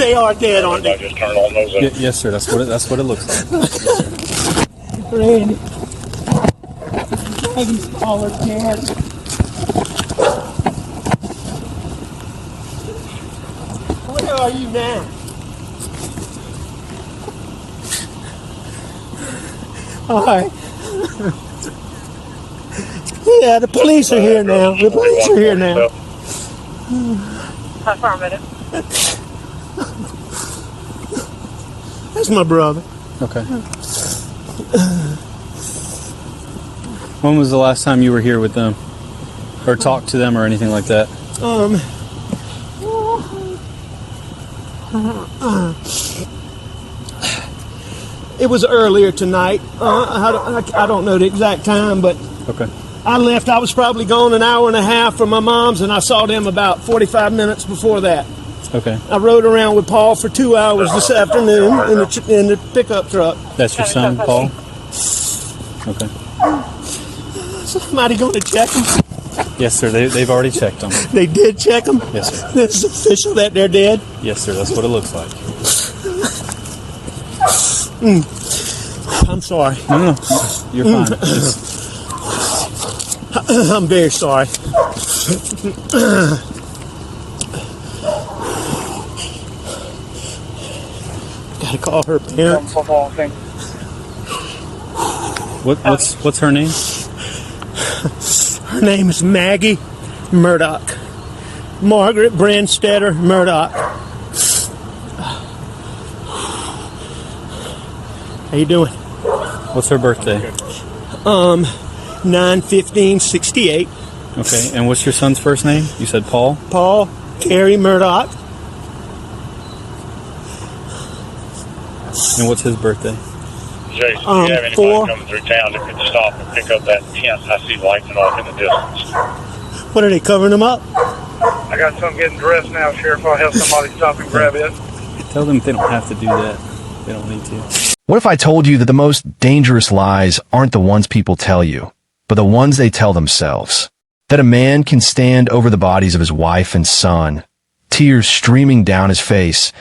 They are dead, aren't they? Just turn on those. Yes, sir. That's what it looks like. Randy. Maggie's all are dead. Where are you now? All right. Yeah, the police are here now. The police are here now. Hold for a minute. That's my brother. Okay. When was the last time you were here with them? Or talked to them or anything like that? It was earlier tonight. I don't know the exact time, but Okay. I left. I was probably gone an hour and a half from my mom's, and I saw them about 45 minutes before that. Okay. I rode around with Paul for 2 hours this afternoon in the pickup truck. That's your son, Paul? Okay. Somebody going to check them? Yes, sir. They've already checked them. They did check them? Yes, sir. This is official that they're dead? Yes, sir. That's what it looks like. I'm sorry. No. You're fine. I'm very sorry. Gotta call her parents. What's her name? Her name is Maggie Murdaugh. Margaret Brandstetter Murdaugh. How you doing? What's her birthday? 9/15/68. Okay. And what's your son's first name? You said Paul? Paul Terry Murdaugh. And what's his birthday? Jason, do you have anybody 4. coming through town that could stop and pick up that tent? I see lighting off in the distance. What are they covering them up? I got some getting dressed now, Sheriff. I'll have somebody stop and grab it. Tell them they don't have to do that. They don't need to. What if I told you that the most dangerous lies aren't the ones people tell you, but the ones they tell themselves? That a man can stand over the bodies of his wife and son, tears streaming down his face,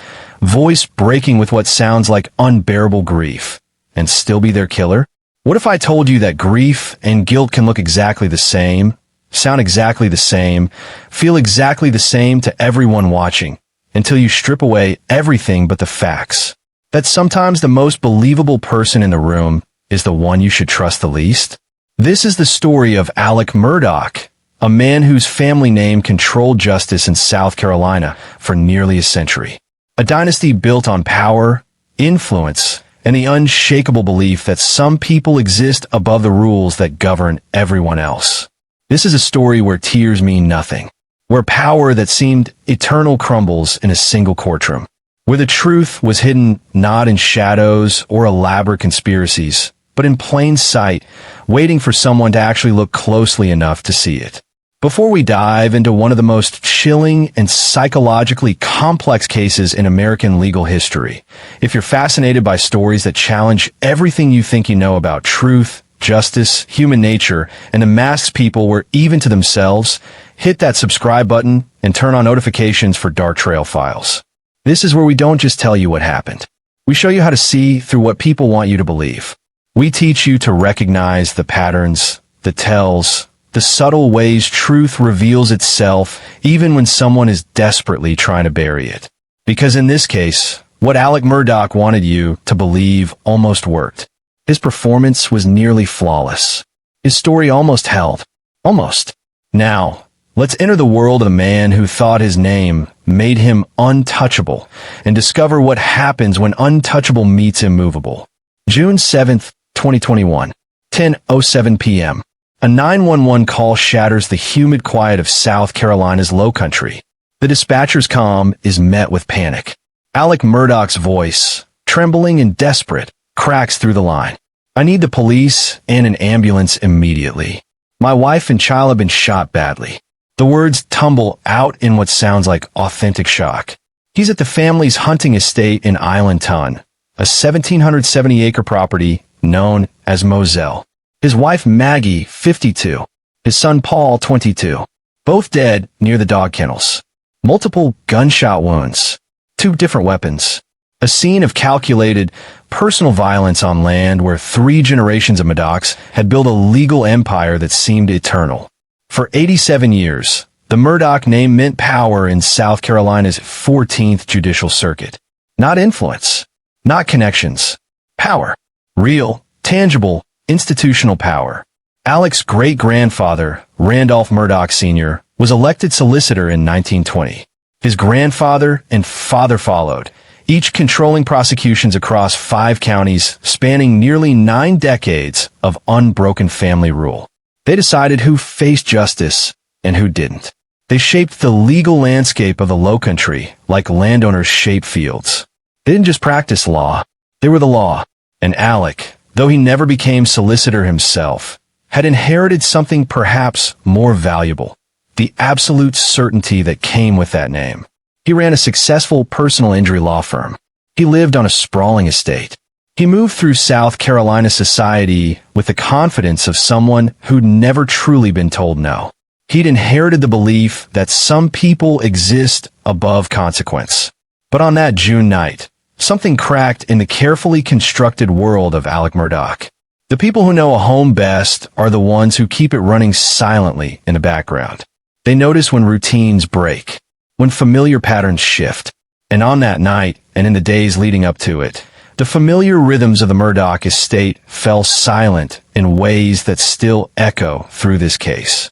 voice breaking with what sounds like unbearable grief, and still be their killer? What if I told you that grief and guilt can look exactly the same, sound exactly the same, feel exactly the same to everyone watching, until you strip away everything but the facts? That sometimes the most believable person in the room is the one you should trust the least? This is the story of Alex Murdaugh, a man whose family name controlled justice in South Carolina for nearly a century. A dynasty built on power, influence, and the unshakable belief that some people exist above the rules that govern everyone else. This is a story where tears mean nothing, where power that seemed eternal crumbles in a single courtroom, where the truth was hidden not in shadows or elaborate conspiracies, but in plain sight, waiting for someone to actually look closely enough to see it. Before we dive into one of the most chilling and psychologically complex cases in American legal history, if you're fascinated by stories that challenge everything you think you know about truth, justice, human nature, and the masks people were even to themselves, hit that subscribe button and turn on notifications for Dark Trail Files. This is where we don't just tell you what happened. We show you how to see through what people want you to believe. We teach you to recognize the patterns, the tells, the subtle ways truth reveals itself even when someone is desperately trying to bury it. Because in this case, what Alex Murdaugh wanted you to believe almost worked. His performance was nearly flawless. His story almost held. Almost. Now, let's enter the world of the man who thought his name made him untouchable and discover what happens when untouchable meets immovable. June 7th, 2021, 10:07 p.m. A 911 call shatters the humid quiet of South Carolina's low country. The dispatcher's comm is met with panic. Alex Murdaugh's voice, trembling and desperate, cracks through the line. I need the police and an ambulance immediately. My wife and child have been shot badly. The words tumble out in what sounds like authentic shock. He's at the family's hunting estate in Island Ton, a 1,770-acre property known as Moselle. His wife Maggie, 52. His son Paul, 22. Both dead near the dog kennels. Multiple gunshot wounds. 2 different weapons. A scene of calculated personal violence on land where 3 generations of Murdaughs had built a legal empire that seemed eternal. For 87 years, the Murdaugh name meant power in South Carolina's 14th Judicial Circuit. Not influence, not connections, power. Real, tangible, institutional power. Alex's great-grandfather, Randolph Murdaugh Sr., was elected solicitor in 1920. His grandfather and father followed, each controlling prosecutions across 5 counties, spanning nearly 9 decades of unbroken family rule. They decided who faced justice and who didn't. They shaped the legal landscape of the Lowcountry like landowners shape fields. They didn't just practice law, they were the law. And Alec, though he never became solicitor himself, had inherited something perhaps more valuable, the absolute certainty that came with that name. He ran a successful personal injury law firm. He lived on a sprawling estate. He moved through South Carolina society with the confidence of someone who'd never truly been told no. He'd inherited the belief that some people exist above consequence. But on that June night, something cracked in the carefully constructed world of Alex Murdaugh. The people who know a home best are the ones who keep it running silently in the background. They notice when routines break, when familiar patterns shift. And on that night, and in the days leading up to it, the familiar rhythms of the Murdaugh estate fell silent in ways that still echo through this case.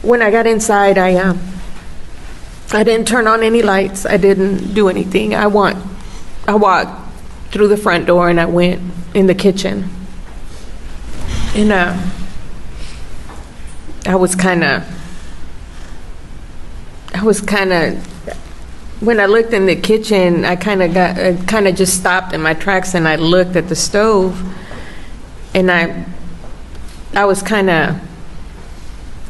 When I got inside, I didn't turn on any lights. I didn't do anything. I walked through the front door and I went in the kitchen. And I was kind of, when I looked in the kitchen, I kind of just stopped in my tracks and I looked at the stove. And I was kind of,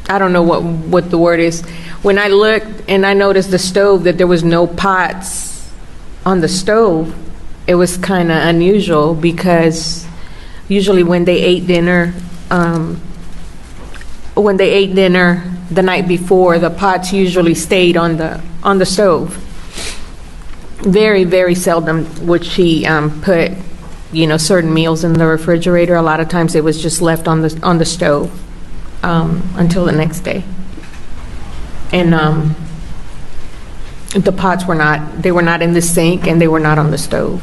I don't know what the word is. When I looked and I noticed the stove, that there was no pots on the stove, it was kind of unusual because usually when they ate dinner the night before, the pots usually stayed on the stove. Very, very seldom would she put, certain meals in the refrigerator. A lot of times it was just left on the stove until the next day. And the pots were not in the sink and they were not on the stove.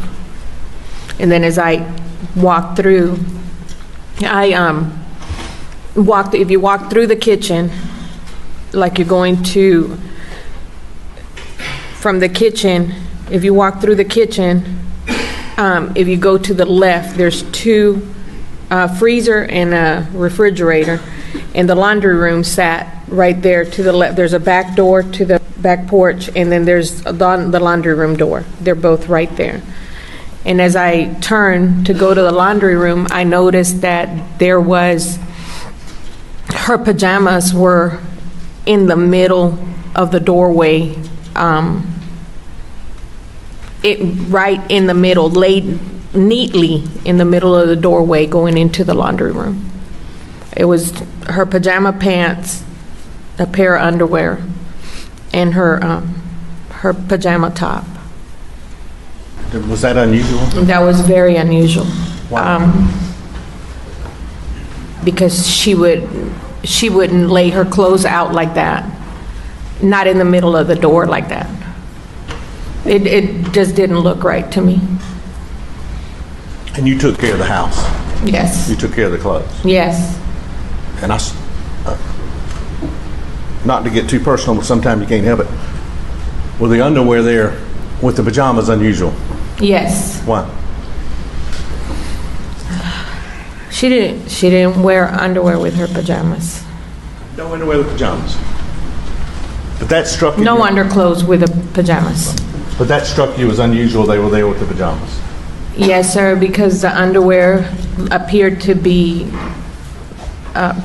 And then as I walked through, if you walk through the kitchen, like you're going to, from the kitchen, if you walk through the kitchen, if you go to the left, there's 2 freezer and a refrigerator, and the laundry room sat right there to the left. There's a back door to the back porch, and then there's the laundry room door. They're both right there. And as I turned to go to the laundry room, I noticed that her pajamas were in the middle of the doorway, right in the middle, laid neatly in the middle of the doorway going into the laundry room. It was her pajama pants, a pair of underwear, and her pajama top. Was that unusual? That was very unusual. Why? Because she wouldn't lay her clothes out like that, not in the middle of the door like that. It just didn't look right to me. And you took care of the house? Yes. You took care of the clothes? Yes. And not to get too personal, but sometimes you can't help it. Were the underwear there with the pajamas unusual? Yes. Why? She didn't wear underwear with her pajamas. No underwear with pajamas. But that struck you. No underclothes with the pajamas. But that struck you as unusual. They were there with the pajamas. Yes, sir, because the underwear appeared to be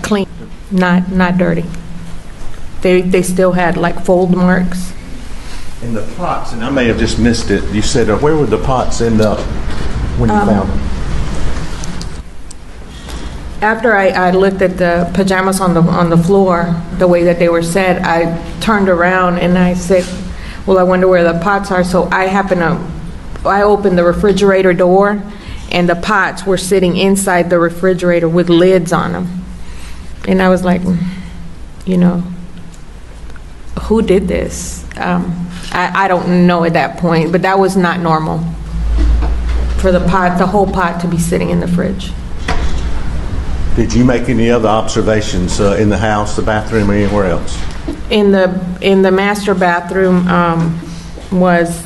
clean, not dirty. They still had like fold marks. And the pots, and I may have just missed it. You said, where would the pots end up when you found them? After I looked at the pajamas on the floor, the way that they were set, I turned around and I said, well, I wonder where the pots are. So I opened the refrigerator door, and the pots were sitting inside the refrigerator with lids on them. And I was like, you know, who did this? I don't know at that point, but that was not normal for the whole pot to be sitting in the fridge. Did you make any other observations in the house, the bathroom, or anywhere else? In the master bathroom was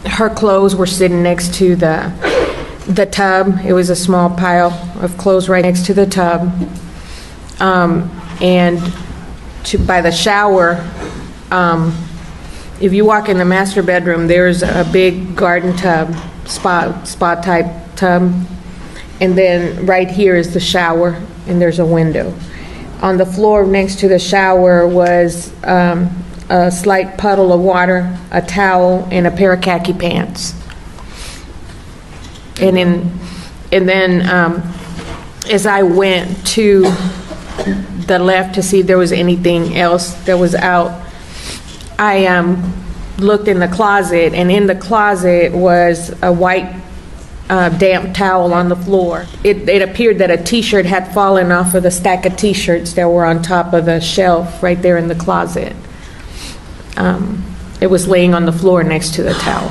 her clothes were sitting next to the tub. It was a small pile of clothes right next to the tub. And by the shower, if you walk in the master bedroom, there's a big garden tub, spa type tub. And then right here is the shower, and there's a window. On the floor next to the shower was a slight puddle of water, a towel, and a pair of khaki pants. And then as I went to the left to see if there was anything else that was out, I looked in the closet, and in the closet was a white damp towel on the floor. It appeared that a t-shirt had fallen off of the stack of t-shirts that were on top of the shelf right there in the closet. It was laying on the floor next to the towel.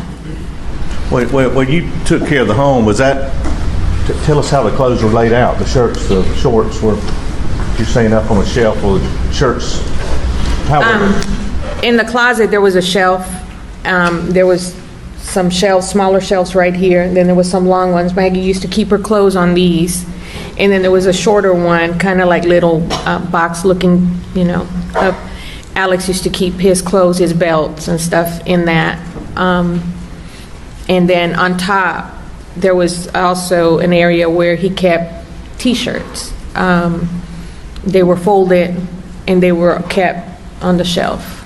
When you took care of the home, was that, tell us how the clothes were laid out, the shirts, the shorts, were you saying up on a shelf, or the shirts, how were they? In the closet, there was a shelf. There was some shelves, smaller shelves right here, and then there was some long ones. Maggie used to keep her clothes on these. And then there was a shorter one, kind of like little box looking, you know, up. Alex used to keep his clothes, his belts and stuff in that. And then on top, there was also an area where he kept t-shirts. They were folded and they were kept on the shelf.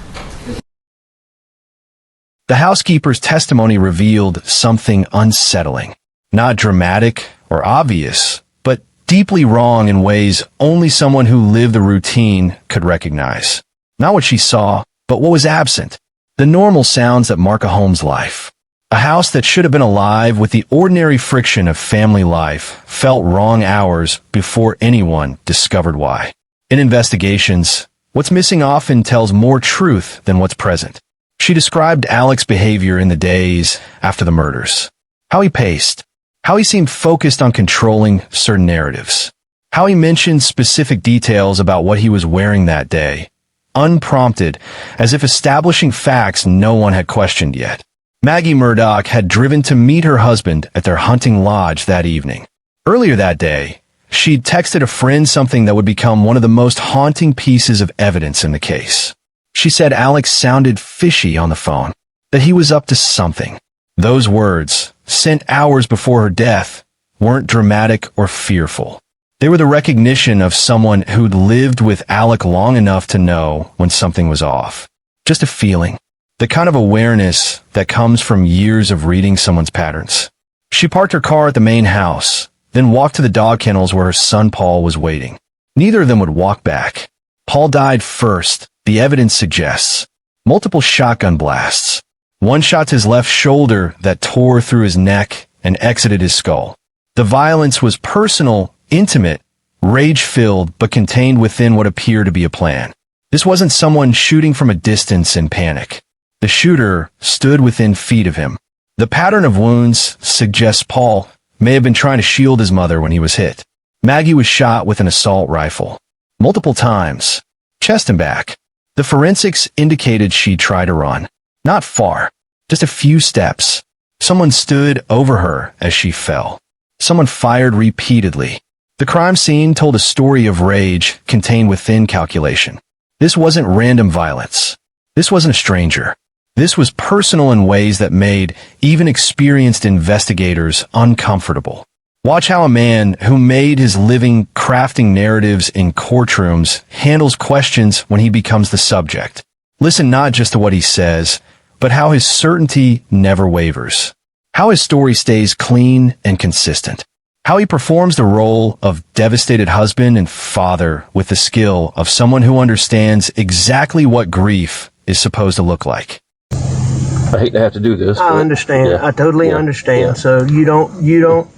The housekeeper's testimony revealed something unsettling, not dramatic or obvious, but deeply wrong in ways only someone who lived the routine could recognize. Not what she saw, but what was absent. The normal sounds that mark a home's life. A house that should have been alive with the ordinary friction of family life felt wrong hours before anyone discovered why. In investigations, what's missing often tells more truth than what's present. She described Alex's behavior in the days after the murders. How he paced. How he seemed focused on controlling certain narratives. How he mentioned specific details about what he was wearing that day. Unprompted, as if establishing facts no one had questioned yet. Maggie Murdaugh had driven to meet her husband at their hunting lodge that evening. Earlier that day, she'd texted a friend something that would become one of the most haunting pieces of evidence in the case. She said Alex sounded fishy on the phone, that he was up to something. Those words, sent hours before her death, weren't dramatic or fearful. They were the recognition of someone who'd lived with Alec long enough to know when something was off. Just a feeling. The kind of awareness that comes from years of reading someone's patterns. She parked her car at the main house, then walked to the dog kennels where her son Paul was waiting. Neither of them would walk back. Paul died first, the evidence suggests. Multiple shotgun blasts. One shot to his left shoulder that tore through his neck and exited his skull. The violence was personal, intimate, rage-filled, but contained within what appeared to be a plan. This wasn't someone shooting from a distance in panic. The shooter stood within feet of him. The pattern of wounds suggests Paul may have been trying to shield his mother when he was hit. Maggie was shot with an assault rifle. Multiple times. Chest and back. The forensics indicated she tried to run. Not far. Just a few steps. Someone stood over her as she fell. Someone fired repeatedly. The crime scene told a story of rage contained within calculation. This wasn't random violence. This wasn't a stranger. This was personal in ways that made even experienced investigators uncomfortable. Watch how a man who made his living crafting narratives in courtrooms handles questions when he becomes the subject. Listen not just to what he says, but how his certainty never wavers. How his story stays clean and consistent. how he performs the role of devastated husband and father with the skill of someone who understands exactly what grief is supposed to look like. I hate to have to do this. I understand. Yeah. I totally understand. Yeah. So you don't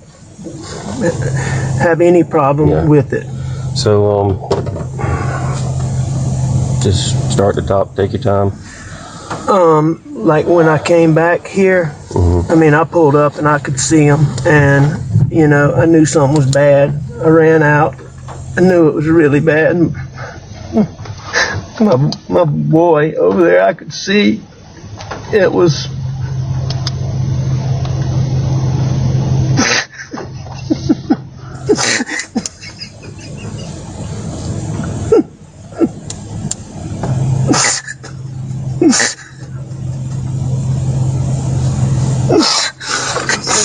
have any problem with it. So, just start at the top, take your time. Like when I came back here, I mean, I pulled up and I could see him, and you know, I knew something was bad. I ran out. I knew it was really bad. My boy over there, I could see it was.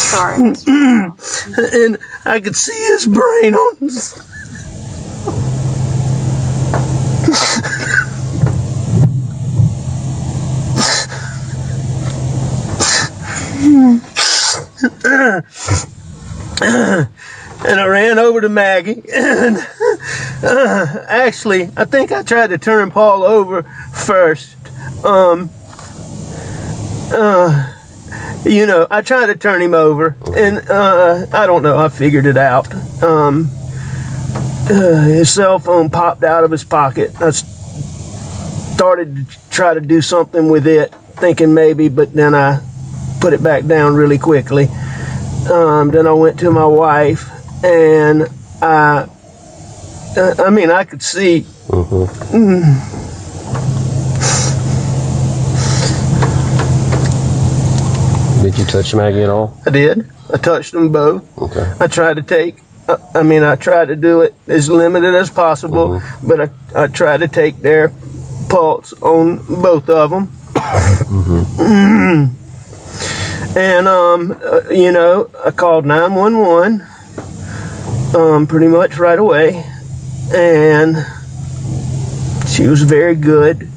Sorry. And I could see his brain on his. And I ran over to Maggie, and actually, I think I tried to turn Paul over first. You know, I tried to turn him over, and I don't know, I figured it out. His cell phone popped out of his pocket. I started to try to do something with it, thinking maybe, but then I put it back down really quickly. Then I went to my wife, and I mean, I could see. Did you touch Maggie at all? I did. I touched them both. Okay. I tried to take, I tried to do it as limited as possible, but I tried to take their pulse on both of them. And, you know, I called 911 pretty much right away, and she was very good.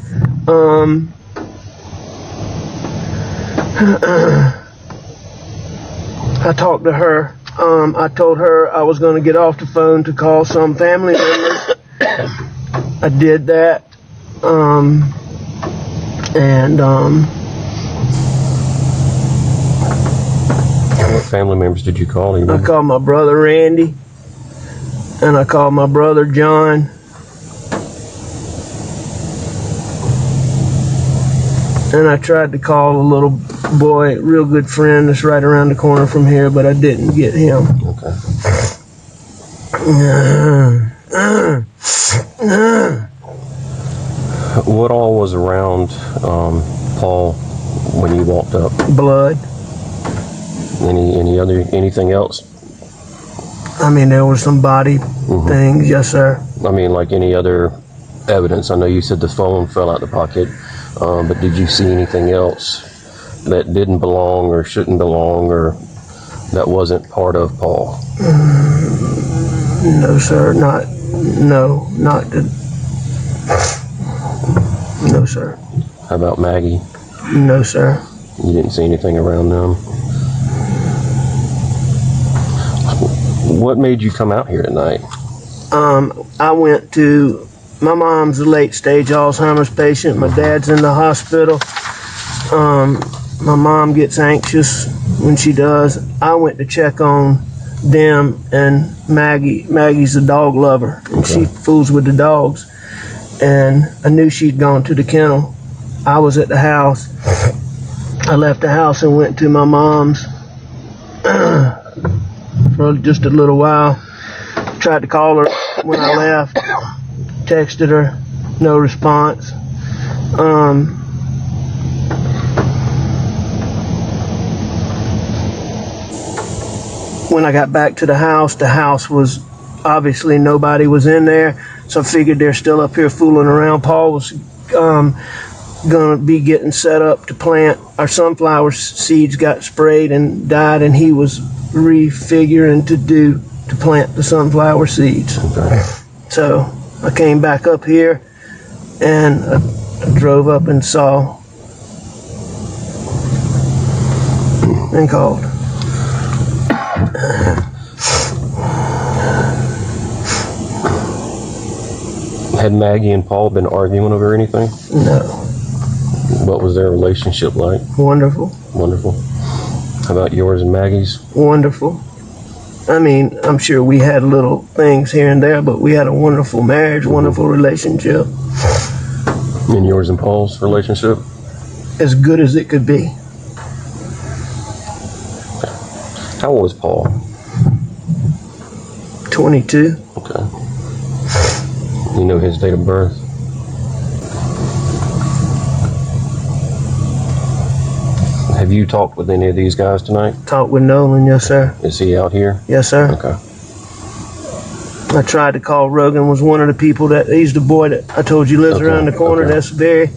I talked to her. I told her I was going to get off the phone to call some family members. I did that. What family members did you call? I called my brother Randy, and I called my brother John. And I tried to call a little boy, real good friend that's right around the corner from here, but I didn't get him. Okay. What all was around Paul when you walked up? Blood. Anything else? I mean, there were some body things, yes, sir. I mean, like any other evidence? I know you said the phone fell out the pocket, but did you see anything else that didn't belong or shouldn't belong or that wasn't part of Paul? No, sir, not the, no, sir. How about Maggie? No, sir. You didn't see anything around them? What made you come out here tonight? I went to, my mom's a late stage Alzheimer's patient. My dad's in the hospital. My mom gets anxious when she does. I went to check on them and Maggie. Maggie's a dog lover, and she fools with the dogs. And I knew she'd gone to the kennel. I was at the house. I left the house and went to my mom's for just a little while. Tried to call her when I left. Texted her, no response. When I got back to the house was obviously nobody was in there, so I figured they're still up here fooling around. Paul was gonna be getting set up to plant. Our sunflower seeds got sprayed and died, and he was refiguring to plant the sunflower seeds. So I came back up here and I drove up and saw and called. Had Maggie and Paul been arguing over anything? No. What was their relationship like? Wonderful. Wonderful. How about yours and Maggie's? Wonderful. I mean, I'm sure we had little things here and there, but we had a wonderful marriage, wonderful relationship. And yours and Paul's relationship? As good as it could be. How old was Paul? 22. Okay. You know his date of birth? Have you talked with any of these guys tonight? Talked with Nolan, yes, sir. Is he out here? Yes, sir. Okay. I tried to call Rogan, was one of the people he's the boy that I told you lives around the corner. Okay. That's very,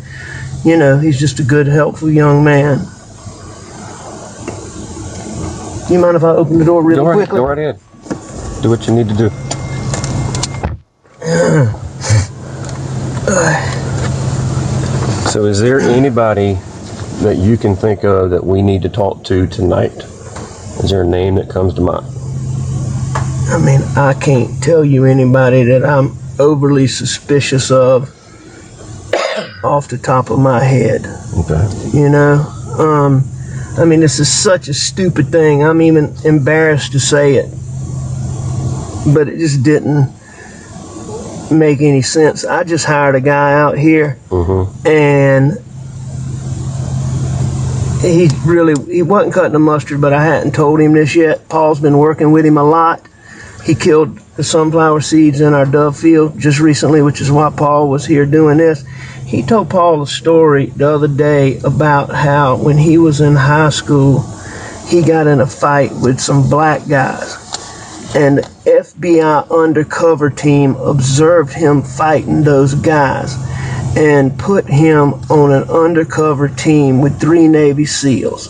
he's just a good, helpful young man. You mind if I open the door really quickly? Go right ahead. Do what you need to do. So is there anybody that you can think of that we need to talk to tonight? Is there a name that comes to mind? I mean, I can't tell you anybody that I'm overly suspicious of off the top of my head. Okay. I mean, this is such a stupid thing. I'm even embarrassed to say it. But it just didn't make any sense. I just hired a guy out here, and he wasn't cutting the mustard, but I hadn't told him this yet. Paul's been working with him a lot. He killed the sunflower seeds in our dove field just recently, which is why Paul was here doing this. He told Paul a story the other day about how when he was in high school, he got in a fight with some black guys. And the FBI undercover team observed him fighting those guys and put him on an undercover team with 3 Navy SEALs.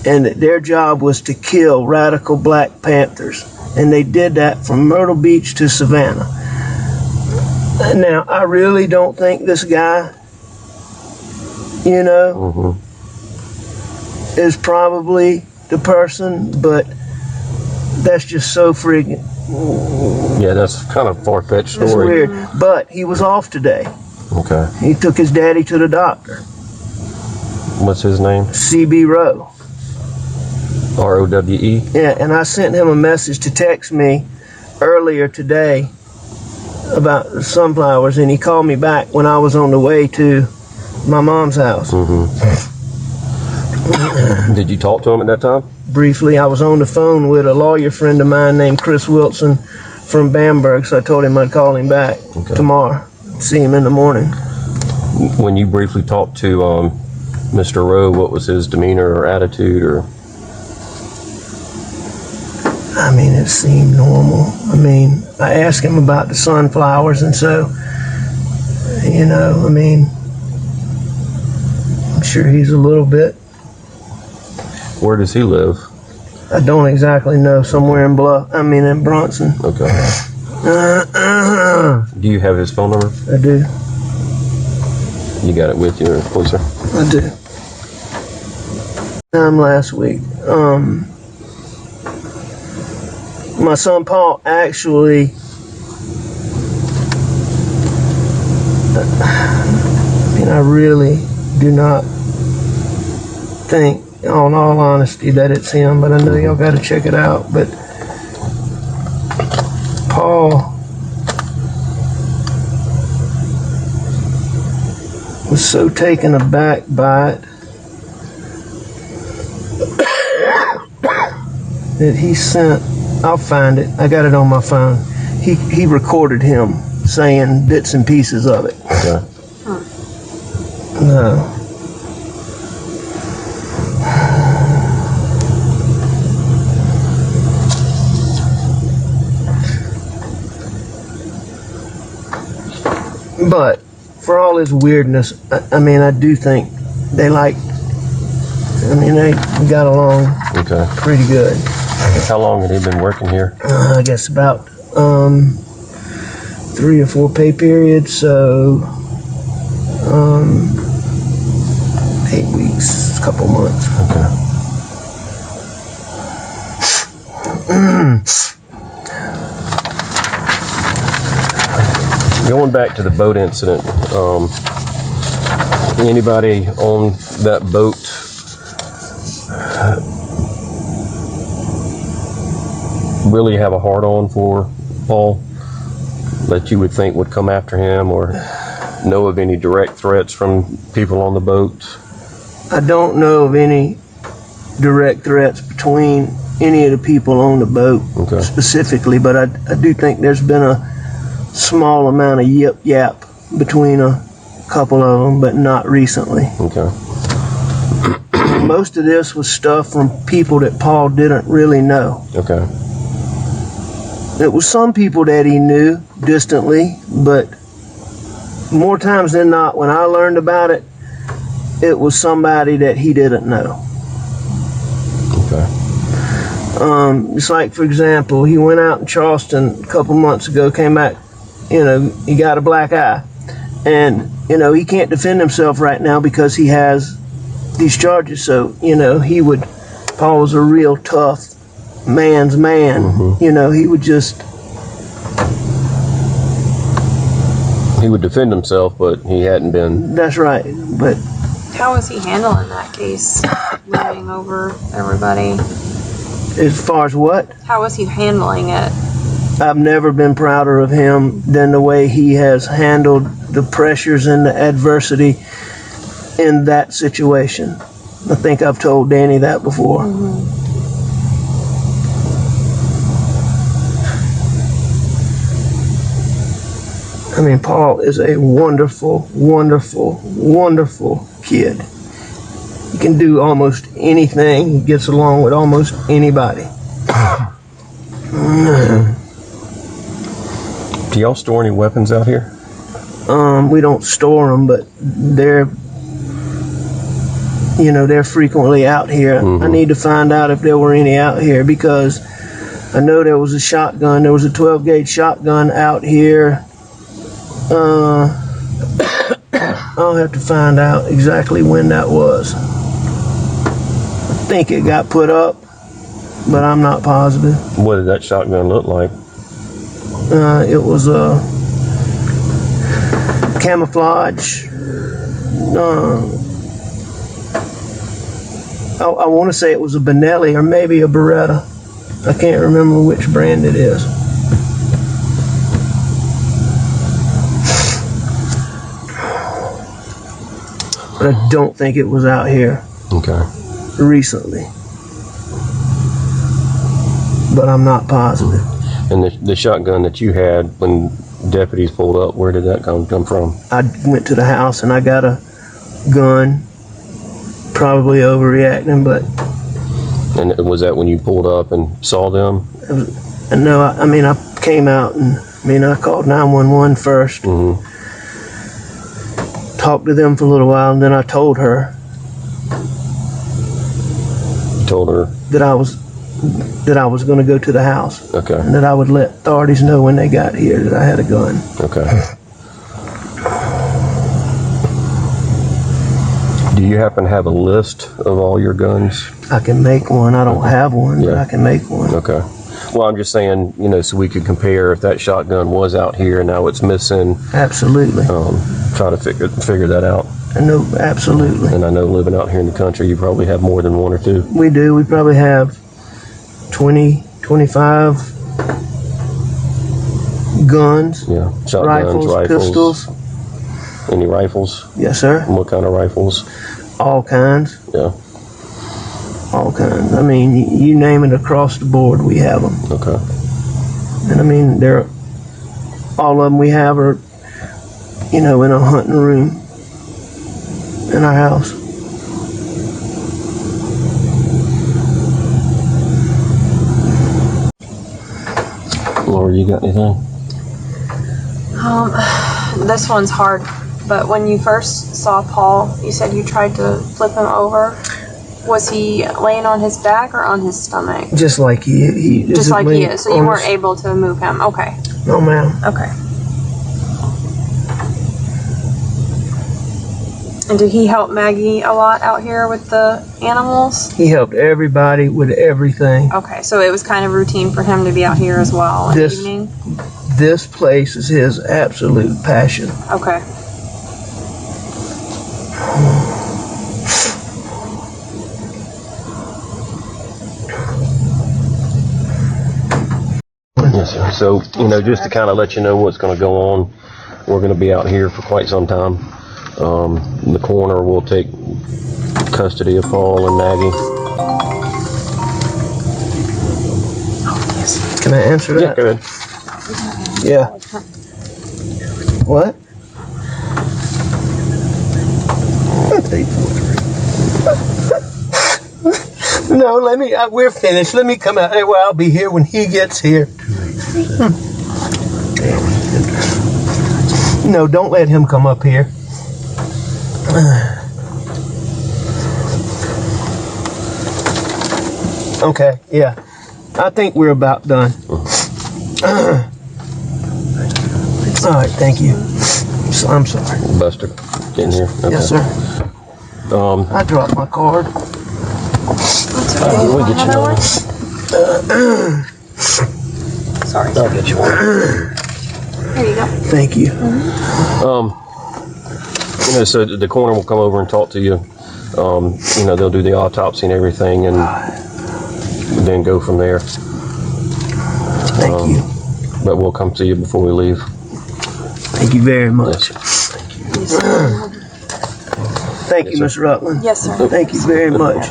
And their job was to kill radical Black Panthers. And they did that from Myrtle Beach to Savannah. Now, I really don't think this guy, is probably the person, but that's just so friggin'. Yeah, that's kind of far-fetched story. It's weird. But he was off today. Okay. He took his daddy to the doctor. What's his name? CB Rowe. R-O-W-E? Yeah, and I sent him a message to text me earlier today about the sunflowers, and he called me back when I was on the way to my mom's house. Did you talk to him at that time? Briefly, I was on the phone with a lawyer friend of mine named Chris Wilson from Bamberg, so I told him I'd call him back tomorrow, see him in the morning. When you briefly talked to Mr. Rowe, what was his demeanor or attitude? Or I mean, it seemed normal. I mean, I asked him about the sunflowers, and so, I'm sure he's a little bit. Where does he live? I don't exactly know. Somewhere in in Bronson. Okay. Do you have his phone number? I do. You got it with you, or closer? I do. Last week, my son Paul actually, I really do not think, in all honesty, that it's him, but I know y'all got to check it out. But Paul was so taken aback by it that he sent, I'll find it, I got it on my phone. He recorded him saying bits and pieces of it. Okay. No. But for all his weirdness, I do think they got along pretty good. How long had he been working here? I guess about 3 or 4 pay periods, so 8 weeks, a couple months. Okay. Going back to the boat incident, anybody on that boat really have a hard-on for Paul that you would think would come after him, or know of any direct threats from people on the boat? I don't know of any direct threats between any of the people on the boat specifically, but I do think there's been a small amount of yip-yap between a couple of them, but not recently. Okay. Most of this was stuff from people that Paul didn't really know. Okay. It was some people that he knew distantly, but more times than not, when I learned about it, it was somebody that he didn't know. Okay. It's like, for example, he went out in Charleston a couple months ago, came back, he got a black eye. And, he can't defend himself right now because he has these charges. So, Paul was a real tough man's man. Mm-hmm. He would defend himself, but he hadn't been. That's right. But how was he handling that case, moving over everybody? As far as what? How was he handling it? I've never been prouder of him than the way he has handled the pressures and the adversity in that situation. I think I've told Danny that before. Mm-hmm. I mean, Paul is a wonderful, wonderful, wonderful kid. He can do almost anything. He gets along with almost anybody. Do y'all store any weapons out here? We don't store them, but they're frequently out here. Mm-hmm. I need to find out if there were any out here, because I know there was a shotgun. There was a 12-gauge shotgun out here. I'll have to find out exactly when that was. I think it got put up, but I'm not positive. What did that shotgun look like? It was a camouflage. I want to say it was a Benelli or maybe a Beretta. I can't remember which brand it is. But I don't think it was out here. Okay. Recently. But I'm not positive. And the shotgun that you had when deputies pulled up, where did that come from? I went to the house and I got a gun. Probably overreacting, but... And was that when you pulled up and saw them? No, I came out and, I called 911 first. Mm-hmm. Talked to them for a little while, and then I told her. You told her? That I was going to go to the house. Okay. And that I would let authorities know when they got here that I had a gun. Okay. Do you happen to have a list of all your guns? I can make one. I don't have one, but I can make one. Okay. Well, I'm just saying, so we could compare if that shotgun was out here and now it's missing. Absolutely. Try to figure that out. No, absolutely. And I know living out here in the country, you probably have more than one or two. We do. We probably have 20, 25 guns. Yeah. Shotguns, rifles. Pistols. Any rifles? Yes, sir. And what kind of rifles? All kinds. Yeah. All kinds. You name it, across the board, we have them. Okay. And all of them we have are, in a hunting room in our house. Laura, you got anything? This one's hard, but when you first saw Paul, you said you tried to flip him over. Was he laying on his back or on his stomach? Just like he is. Just like he is. So you weren't able to move him. Okay. No, ma'am. Okay. And did he help Maggie a lot out here with the animals? He helped everybody with everything. Okay, so it was kind of routine for him to be out here as well in the evening? this place is his absolute passion. Okay. Yes, sir. So, just to kind of let you know what's going to go on, we're going to be out here for quite some time. The coroner will take custody of Paul and Maggie. Can I answer that? Yeah, go ahead. Yeah. What? No, let me, we're finished. Let me come out. Well, I'll be here when he gets here. No, don't let him come up here. Okay, yeah. I think we're about done. All right, thank you. So, I'm sorry. Buster, get in here. Okay. Yes, sir. I dropped my card. We'll get you one. Sorry. I'll get you one. Here you go. Thank you. So the coroner will come over and talk to you. They'll do the autopsy and everything, and then go from there. Thank you. But we'll come to you before we leave. Thank you very much. Yes. Thank you, Miss Rutland. Yes, sir. Thank you very much.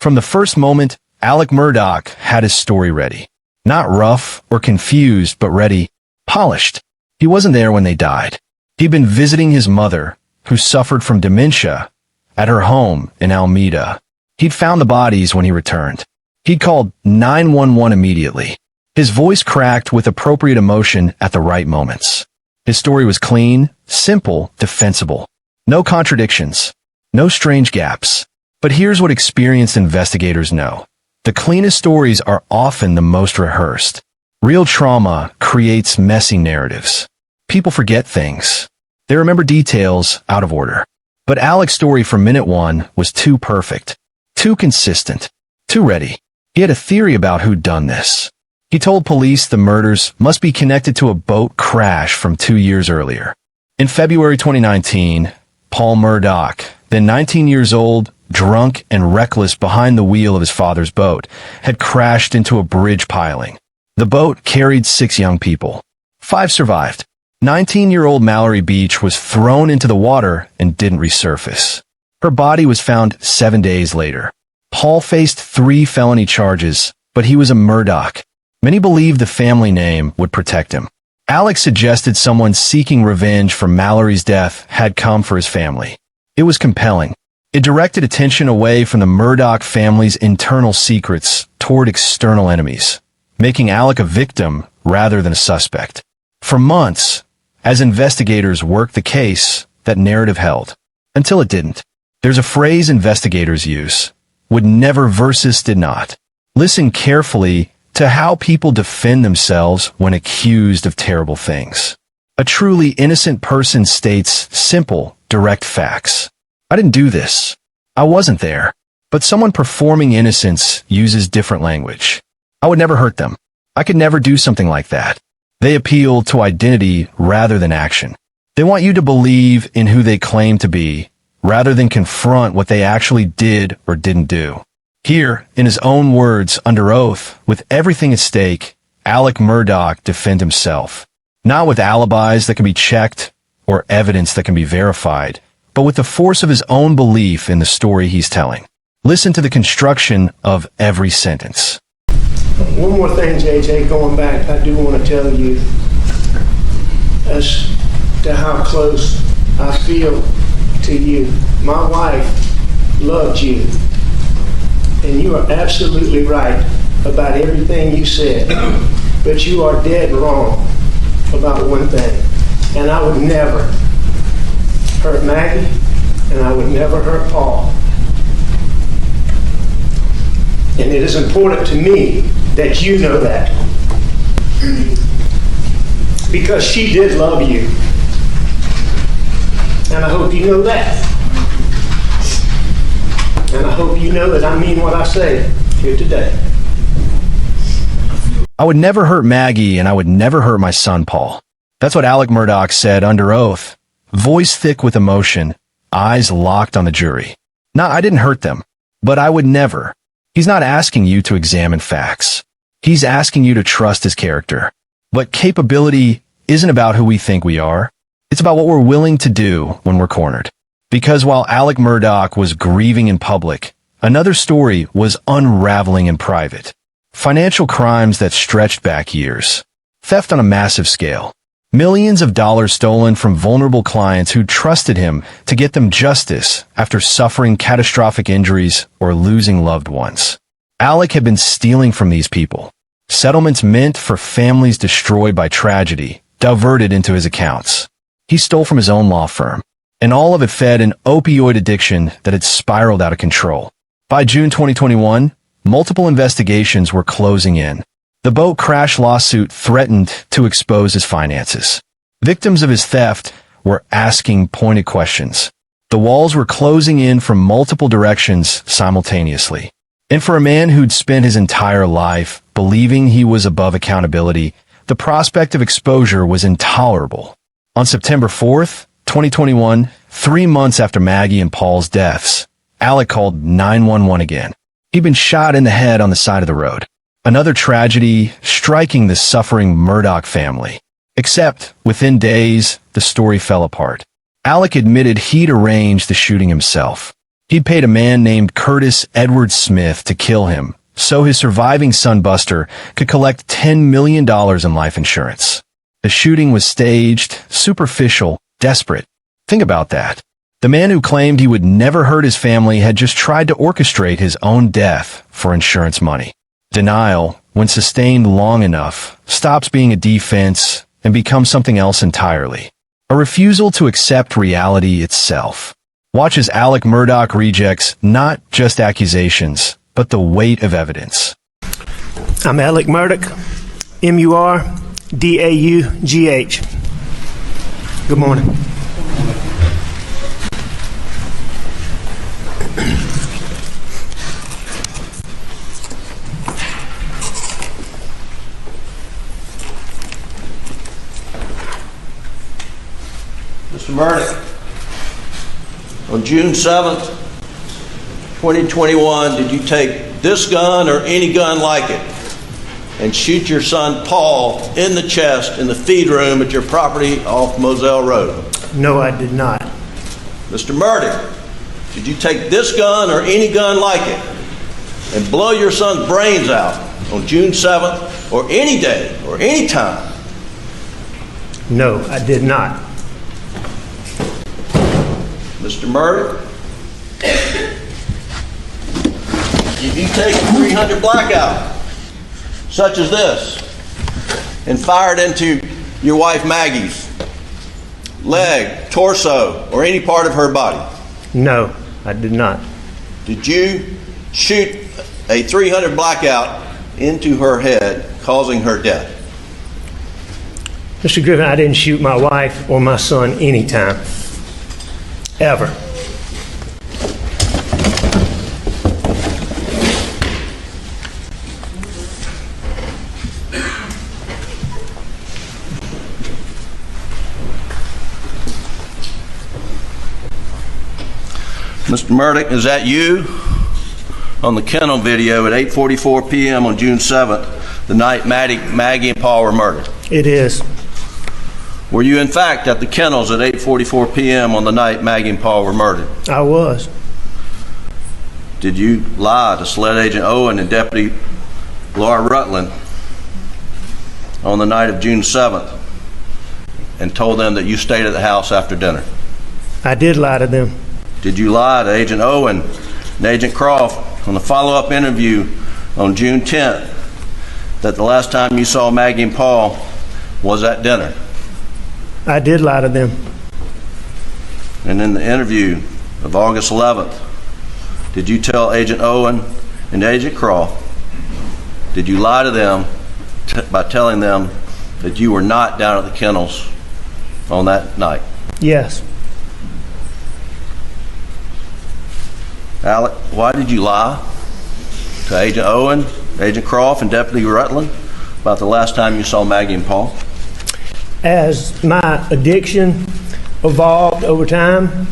From the first moment, Alex Murdaugh had his story ready. Not rough or confused, but ready, polished. He wasn't there when they died. He'd been visiting his mother, who suffered from dementia, at her home in Alameda. He'd found the bodies when he returned. He'd called 911 immediately. His voice cracked with appropriate emotion at the right moments. His story was clean, simple, defensible. No contradictions. No strange gaps. But here's what experienced investigators know. The cleanest stories are often the most rehearsed. Real trauma creates messy narratives. People forget things. They remember details out of order. But Alex's story from minute one was too perfect, too consistent, too ready. He had a theory about who'd done this. He told police the murders must be connected to a boat crash from 2 years earlier. In February 2019, Paul Murdaugh, then 19 years old, drunk and reckless behind the wheel of his father's boat, had crashed into a bridge piling. The boat carried 6 young people. 5 survived. 19-year-old Mallory Beach was thrown into the water and didn't resurface. Her body was found 7 days later. Paul faced 3 felony charges, but he was a Murdaugh. Many believed the family name would protect him. Alex suggested someone seeking revenge for Mallory's death had come for his family. It was compelling. It directed attention away from the Murdaugh family's internal secrets toward external enemies, making Alec a victim rather than a suspect. For months, as investigators worked the case, that narrative held. Until it didn't. There's a phrase investigators use. Would never versus did not. Listen carefully to how people defend themselves when accused of terrible things. A truly innocent person states simple, direct facts. I didn't do this. I wasn't there. But someone performing innocence uses different language. I would never hurt them. I could never do something like that. They appeal to identity rather than action. They want you to believe in who they claim to be, rather than confront what they actually did or didn't do. Here, in his own words, under oath, with everything at stake, Alex Murdaugh defended himself. Not with alibis that can be checked or evidence that can be verified, but with the force of his own belief in the story he's telling. Listen to the construction of every sentence. One more thing, JJ, going back, I do want to tell you as to how close I feel to you. My wife loved you, and you are absolutely right about everything you said, but you are dead wrong about one thing, and I would never hurt Maggie, and I would never hurt Paul. And it is important to me that you know that. Because she did love you. And I hope you know that. And I hope you know that I mean what I say here today. I would never hurt Maggie, and I would never hurt my son, Paul. That's what Alex Murdaugh said under oath, voice thick with emotion, eyes locked on the jury. Nah, I didn't hurt them, but I would never. He's not asking you to examine facts. He's asking you to trust his character. But capability isn't about who we think we are. It's about what we're willing to do when we're cornered. Because while Alex Murdaugh was grieving in public, another story was unraveling in private. Financial crimes that stretched back years. Theft on a massive scale. Millions of dollars stolen from vulnerable clients who trusted him to get them justice after suffering catastrophic injuries or losing loved ones. Alex had been stealing from these people. Settlements meant for families destroyed by tragedy, diverted into his accounts. He stole from his own law firm, and all of it fed an opioid addiction that had spiraled out of control. By June 2021, multiple investigations were closing in. The boat crash lawsuit threatened to expose his finances. Victims of his theft were asking pointed questions. The walls were closing in from multiple directions simultaneously. And for a man who'd spent his entire life believing he was above accountability, the prospect of exposure was intolerable. On September 4th, 2021, 3 months after Maggie and Paul's deaths, Alex called 911 again. He'd been shot in the head on the side of the road. Another tragedy striking the suffering Murdaugh family. Except, within days, the story fell apart. Alex admitted he'd arranged the shooting himself. He'd paid a man named Curtis Edward Smith to kill him, so his surviving son Buster could collect $10 million in life insurance. The shooting was staged, superficial, desperate. Think about that. The man who claimed he would never hurt his family had just tried to orchestrate his own death for insurance money. Denial, when sustained long enough, stops being a defense and becomes something else entirely. A refusal to accept reality itself. Watch as Alex Murdaugh rejects not just accusations, but the weight of evidence. I'm Alex Murdaugh, Murdaugh. Good morning. Mr. Murdaugh, on June 7th, 2021, did you take this gun or any gun like it and shoot your son Paul in the chest in the feed room at your property off Moselle Road? No, I did not. Mr. Murdaugh, did you take this gun or any gun like it and blow your son's brains out on June 7th or any day or any time? No, I did not. Mr. Murdaugh, if you take a 300 blackout, such as this, and fire it into your wife Maggie's leg, torso, or any part of her body? No, I did not. Did you shoot a 300 blackout into her head, causing her death? Mr. Griffin, I didn't shoot my wife or my son anytime. Ever. Mr. Murdaugh, is that you on the kennel video at 8:44 p.m. on June 7th, the night Maggie and Paul were murdered? It is. Were you in fact at the kennels at 8:44 p.m. on the night Maggie and Paul were murdered? I was. Did you lie to Sled Agent Owen and Deputy Laura Rutland on the night of June 7th and told them that you stayed at the house after dinner? I did lie to them. Did you lie to Agent Owen and Agent Croft on the follow-up interview on June 10th that the last time you saw Maggie and Paul was at dinner? I did lie to them. And in the interview of August 11th, did you tell Agent Owen and Agent Croft, did you lie to them by telling them that you were not down at the kennels on that night? Yes. Alec, why did you lie to Agent Owen, Agent Croft, and Deputy Rutland about the last time you saw Maggie and Paul? As my addiction evolved over time,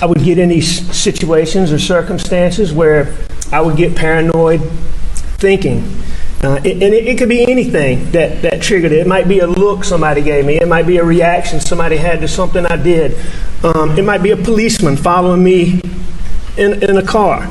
I would get in these situations or circumstances where I would get paranoid thinking. And it could be anything that triggered it. It might be a look somebody gave me. It might be a reaction somebody had to something I did. It might be a policeman following me in a car.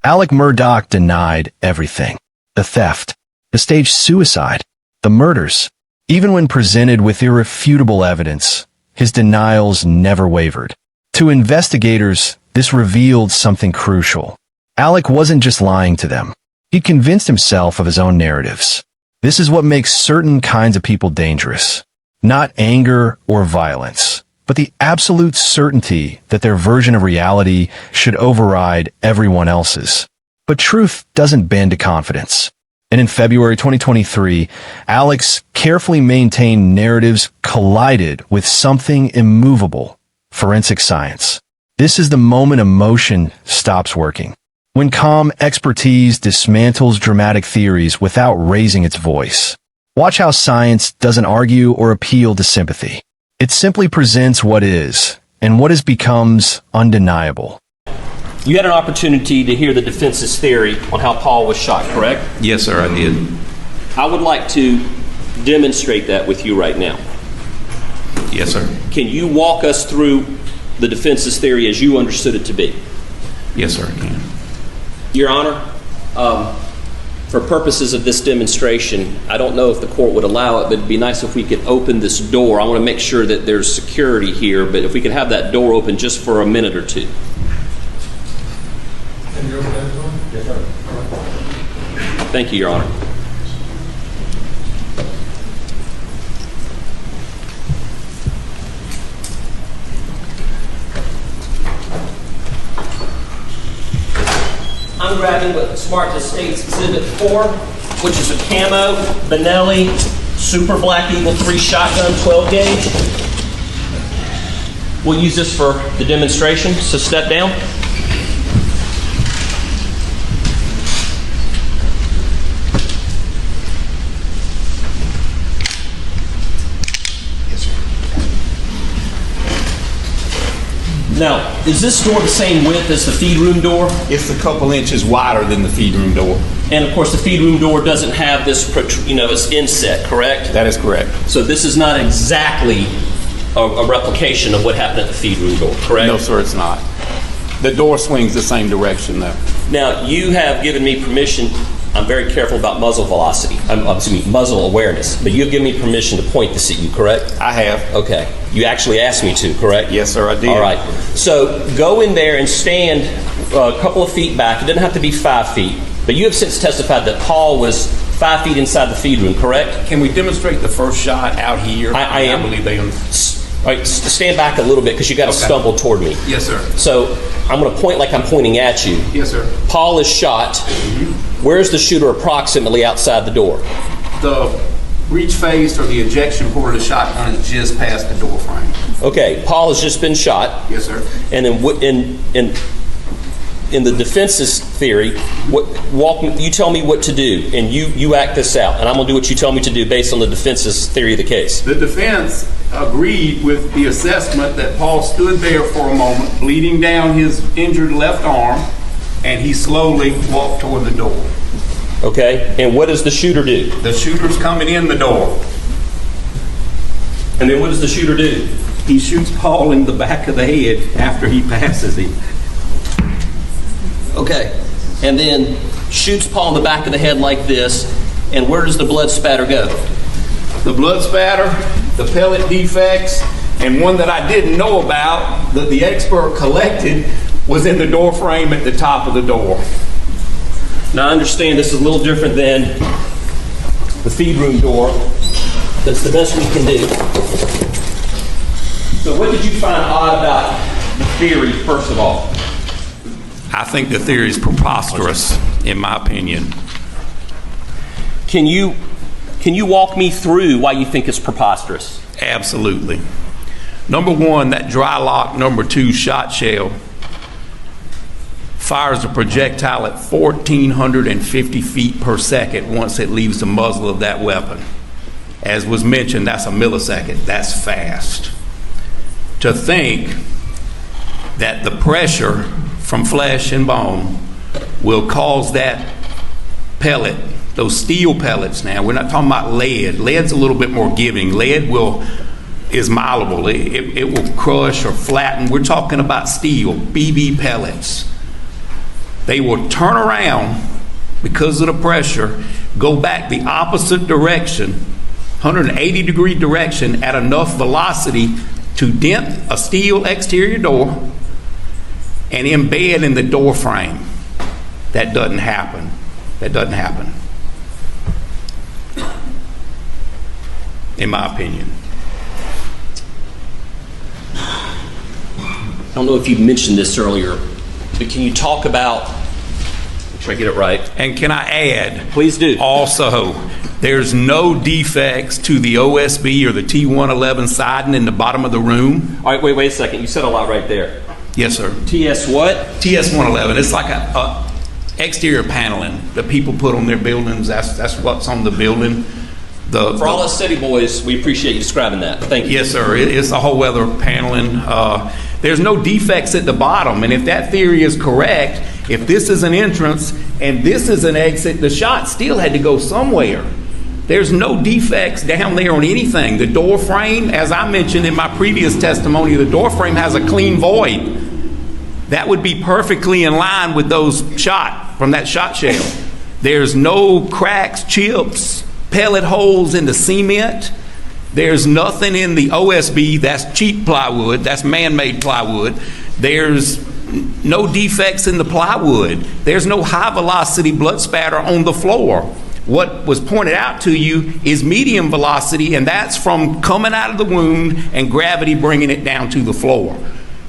Alex Murdaugh denied everything. The theft, the staged suicide, the murders. Even when presented with irrefutable evidence, his denials never wavered. To investigators, this revealed something crucial. Alex wasn't just lying to them. He convinced himself of his own narratives. This is what makes certain kinds of people dangerous. Not anger or violence, but the absolute certainty that their version of reality should override everyone else's. But truth doesn't bend to confidence. And in February 2023, Alex carefully maintained narratives collided with something immovable: forensic science. This is the moment emotion stops working. When calm expertise dismantles dramatic theories without raising its voice. Watch how science doesn't argue or appeal to sympathy. It simply presents what is, and what is becomes undeniable. You had an opportunity to hear the defense's theory on how Paul was shot, correct? Yes, sir, I did. I would like to demonstrate that with you right now. Yes, sir. Can you walk us through the defense's theory as you understood it to be? Yes, sir, I can. Your Honor, for purposes of this demonstration, I don't know if the court would allow it, but it'd be nice if we could open this door. I want to make sure that there's security here, but if we could have that door open just for a minute or two. Can you open that door? Yes, sir. Thank you, Your Honor. I'm grabbing what Smart Estates Exhibit 4, which is a camo Benelli Super Black Eagle 3 shotgun 12 gauge. We'll use this for the demonstration, so step down. Now, is this door the same width as the feed room door? It's a couple inches wider than the feed room door. And of course, the feed room door doesn't have this, it's inset, correct? That is correct. So this is not exactly a replication of what happened at the feed room door, correct? No, sir, it's not. The door swings the same direction, though. Now, you have given me permission. I'm very careful about muzzle velocity. Muzzle awareness. But you have given me permission to point this at you, correct? I have. Okay. You actually asked me to, correct? Yes, sir, I did. All right. So go in there and stand a couple of feet back. It doesn't have to be 5 feet. But you have since testified that Paul was 5 feet inside the feed room, correct? Can we demonstrate the first shot out here? I am. I believe they... All right, stand back a little bit because you got to stumble toward me. Yes, sir. So I'm going to point like I'm pointing at you. Yes, sir. Paul is shot. Where's the shooter approximately outside the door? The breech face or the ejection port of the shotgun is just past the door frame. Okay, Paul has just been shot. Yes, sir. And in the defense's theory, you tell me what to do, and you act this out, and I'm going to do what you tell me to do based on the defense's theory of the case. The defense agreed with the assessment that Paul stood there for a moment, bleeding down his injured left arm, and he slowly walked toward the door. Okay, and what does the shooter do? The shooter's coming in the door. And then what does the shooter do? He shoots Paul in the back of the head after he passes him. Okay, and then shoots Paul in the back of the head like this, and where does the blood spatter go? The blood spatter, the pellet defects, and one that I didn't know about that the expert collected was in the door frame at the top of the door. Now I understand this is a little different than the feed room door. That's the best we can do. So what did you find odd about the theory, first of all? I think the theory is preposterous, in my opinion. Can you walk me through why you think it's preposterous? Absolutely. Number one, that dry lock number 2 shot shell fires a projectile at 1,450 feet per second once it leaves the muzzle of that weapon. As was mentioned, that's a millisecond. That's fast. To think that the pressure from flesh and bone will cause that pellet, those steel pellets now, we're not talking about lead. Lead's a little bit more giving. Lead is malleable. It will crush or flatten. We're talking about steel, BB pellets. They will turn around because of the pressure, go back the opposite direction, 180-degree direction at enough velocity to dent a steel exterior door and embed in the door frame. That doesn't happen. That doesn't happen, in my opinion. I don't know if you mentioned this earlier, but can you talk about, make sure I get it right. And can I add? Please do. Also, there's no defects to the OSB or the T111 siding in the bottom of the room. All right, wait a second. You said a lot right there. Yes, sir. TS what? TS111. It's like a exterior paneling that people put on their buildings. That's what's on the building. For all us city boys, we appreciate you describing that. Thank you. Yes, sir. It's a whole weather paneling. There's no defects at the bottom, and if that theory is correct, if this is an entrance and this is an exit, the shot still had to go somewhere. There's no defects down there on anything. The door frame, as I mentioned in my previous testimony, the door frame has a clean void. That would be perfectly in line with those shot from that shot shell. There's no cracks, chips, pellet holes in the cement. There's nothing in the OSB. That's cheap plywood. That's man-made plywood. There's no defects in the plywood. There's no high-velocity blood spatter on the floor. What was pointed out to you is medium velocity, and that's from coming out of the wound and gravity bringing it down to the floor.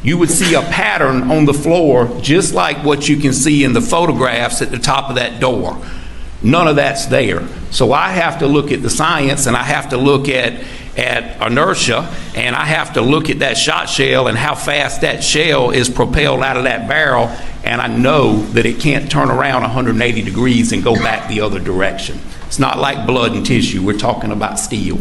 You would see a pattern on the floor just like what you can see in the photographs at the top of that door. None of that's there. So I have to look at the science, and I have to look at inertia, and I have to look at that shot shell and how fast that shell is propelled out of that barrel, and I know that it can't turn around 180 degrees and go back the other direction. It's not like blood and tissue. We're talking about steel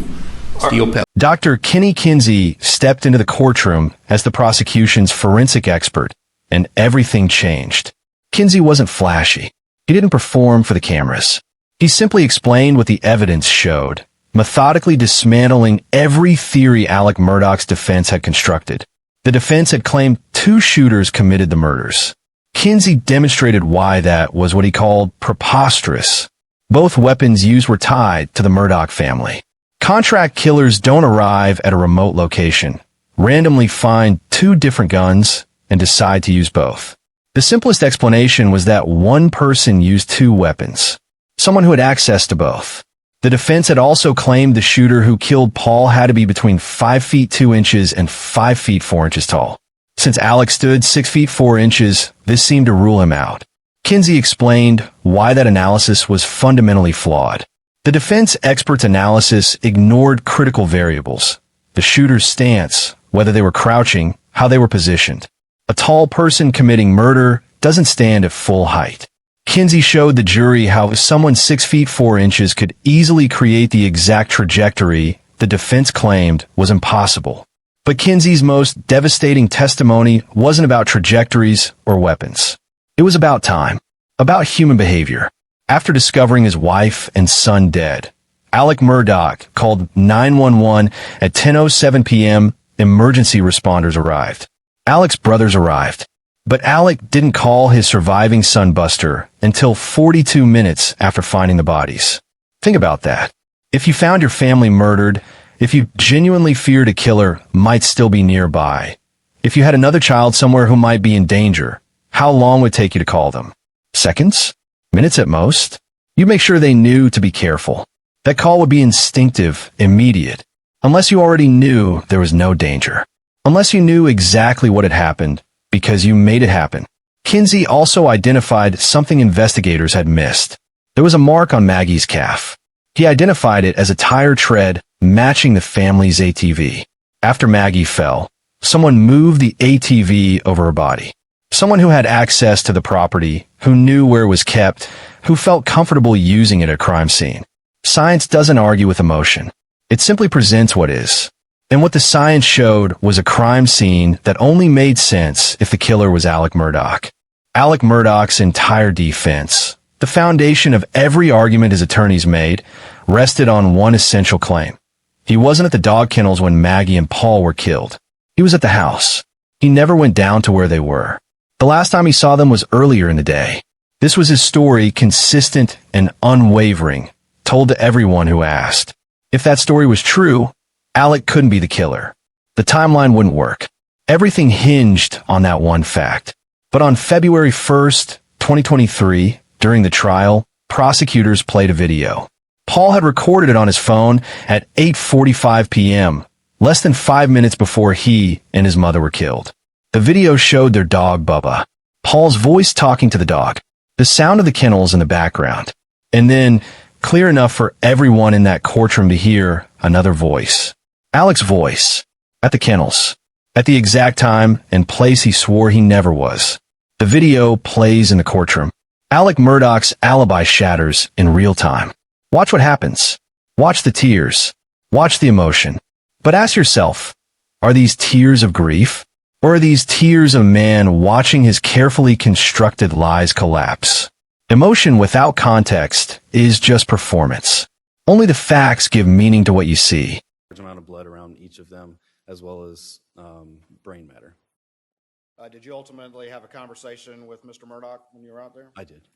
pellet. Dr. Kenny Kinsey stepped into the courtroom as the prosecution's forensic expert, and everything changed. Kinsey wasn't flashy. He didn't perform for the cameras. He simply explained what the evidence showed, methodically dismantling every theory Alex Murdaugh's defense had constructed. The defense had claimed 2 shooters committed the murders. Kinsey demonstrated why that was what he called preposterous. Both weapons used were tied to the Murdaugh family. Contract killers don't arrive at a remote location, randomly find 2 different guns, and decide to use both. The simplest explanation was that one person used 2 weapons, someone who had access to both. The defense had also claimed the shooter who killed Paul had to be between 5 feet 2 inches and 5 feet 4 inches tall. Since Alex stood 6 feet 4 inches, this seemed to rule him out. Kinsey explained why that analysis was fundamentally flawed. The defense expert's analysis ignored critical variables: the shooter's stance, whether they were crouching, how they were positioned. A tall person committing murder doesn't stand at full height. Kinsey showed the jury how someone 6 feet 4 inches could easily create the exact trajectory the defense claimed was impossible. But Kinsey's most devastating testimony wasn't about trajectories or weapons. It was about time, about human behavior. After discovering his wife and son dead, Alex Murdaugh called 911 at 10:07 p.m. Emergency responders arrived. Alex's brothers arrived, but Alex didn't call his surviving son Buster until 42 minutes after finding the bodies. Think about that. If you found your family murdered, if you genuinely feared a killer might still be nearby, if you had another child somewhere who might be in danger, how long would it take you to call them? Seconds? Minutes at most? You make sure they knew to be careful. That call would be instinctive, immediate, unless you already knew there was no danger. Unless you knew exactly what had happened, because you made it happen. Kinsey also identified something investigators had missed. There was a mark on Maggie's calf. He identified it as a tire tread matching the family's ATV. After Maggie fell, someone moved the ATV over her body. Someone who had access to the property, who knew where it was kept, who felt comfortable using it at a crime scene. Science doesn't argue with emotion. It simply presents what is. And what the science showed was a crime scene that only made sense if the killer was Alex Murdaugh. Alex Murdaugh's entire defense, the foundation of every argument his attorneys made, rested on one essential claim. He wasn't at the dog kennels when Maggie and Paul were killed. He was at the house. He never went down to where they were. The last time he saw them was earlier in the day. This was his story, consistent and unwavering, told to everyone who asked. If that story was true, Alex couldn't be the killer. The timeline wouldn't work. Everything hinged on that one fact. But on February 1st, 2023, during the trial, prosecutors played a video. Paul had recorded it on his phone at 8:45 p.m., less than 5 minutes before he and his mother were killed. The video showed their dog, Bubba. Paul's voice talking to the dog. The sound of the kennels in the background. And then, clear enough for everyone in that courtroom to hear, another voice. Alex's voice. At the kennels. At the exact time and place he swore he never was. The video plays in the courtroom. Alex Murdaugh's alibi shatters in real time. Watch what happens. Watch the tears. Watch the emotion. But ask yourself, are these tears of grief? Or are these tears of a man watching his carefully constructed lies collapse? Emotion without context is just performance. Only the facts give meaning to what you see. Large amount of blood around each of them, as well as brain matter. Did you ultimately have a conversation with Mr. Murdaugh when you were out there? I did.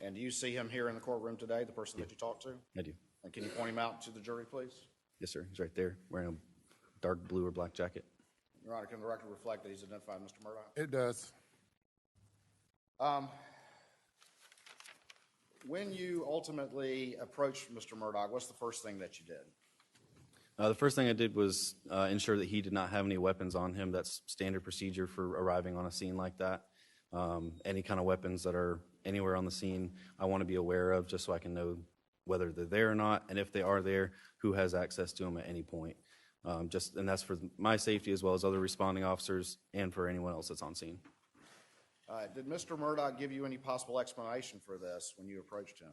And do you see him here in the courtroom today, the person that you talked to? I do. And can you point him out to the jury, please? Yes, sir. He's right there, wearing a dark blue or black jacket. Your Honor, can the record reflect that he's identified Mr. Murdaugh? It does. When you ultimately approached Mr. Murdaugh, what's the first thing that you did? The first thing I did was ensure that he did not have any weapons on him. That's standard procedure for arriving on a scene like that. Any kind of weapons that are anywhere on the scene, I want to be aware of just so I can know whether they're there or not, and if they are there, who has access to them at any point. And that's for my safety as well as other responding officers and for anyone else that's on scene. Did Mr. Murdaugh give you any possible explanation for this when you approached him?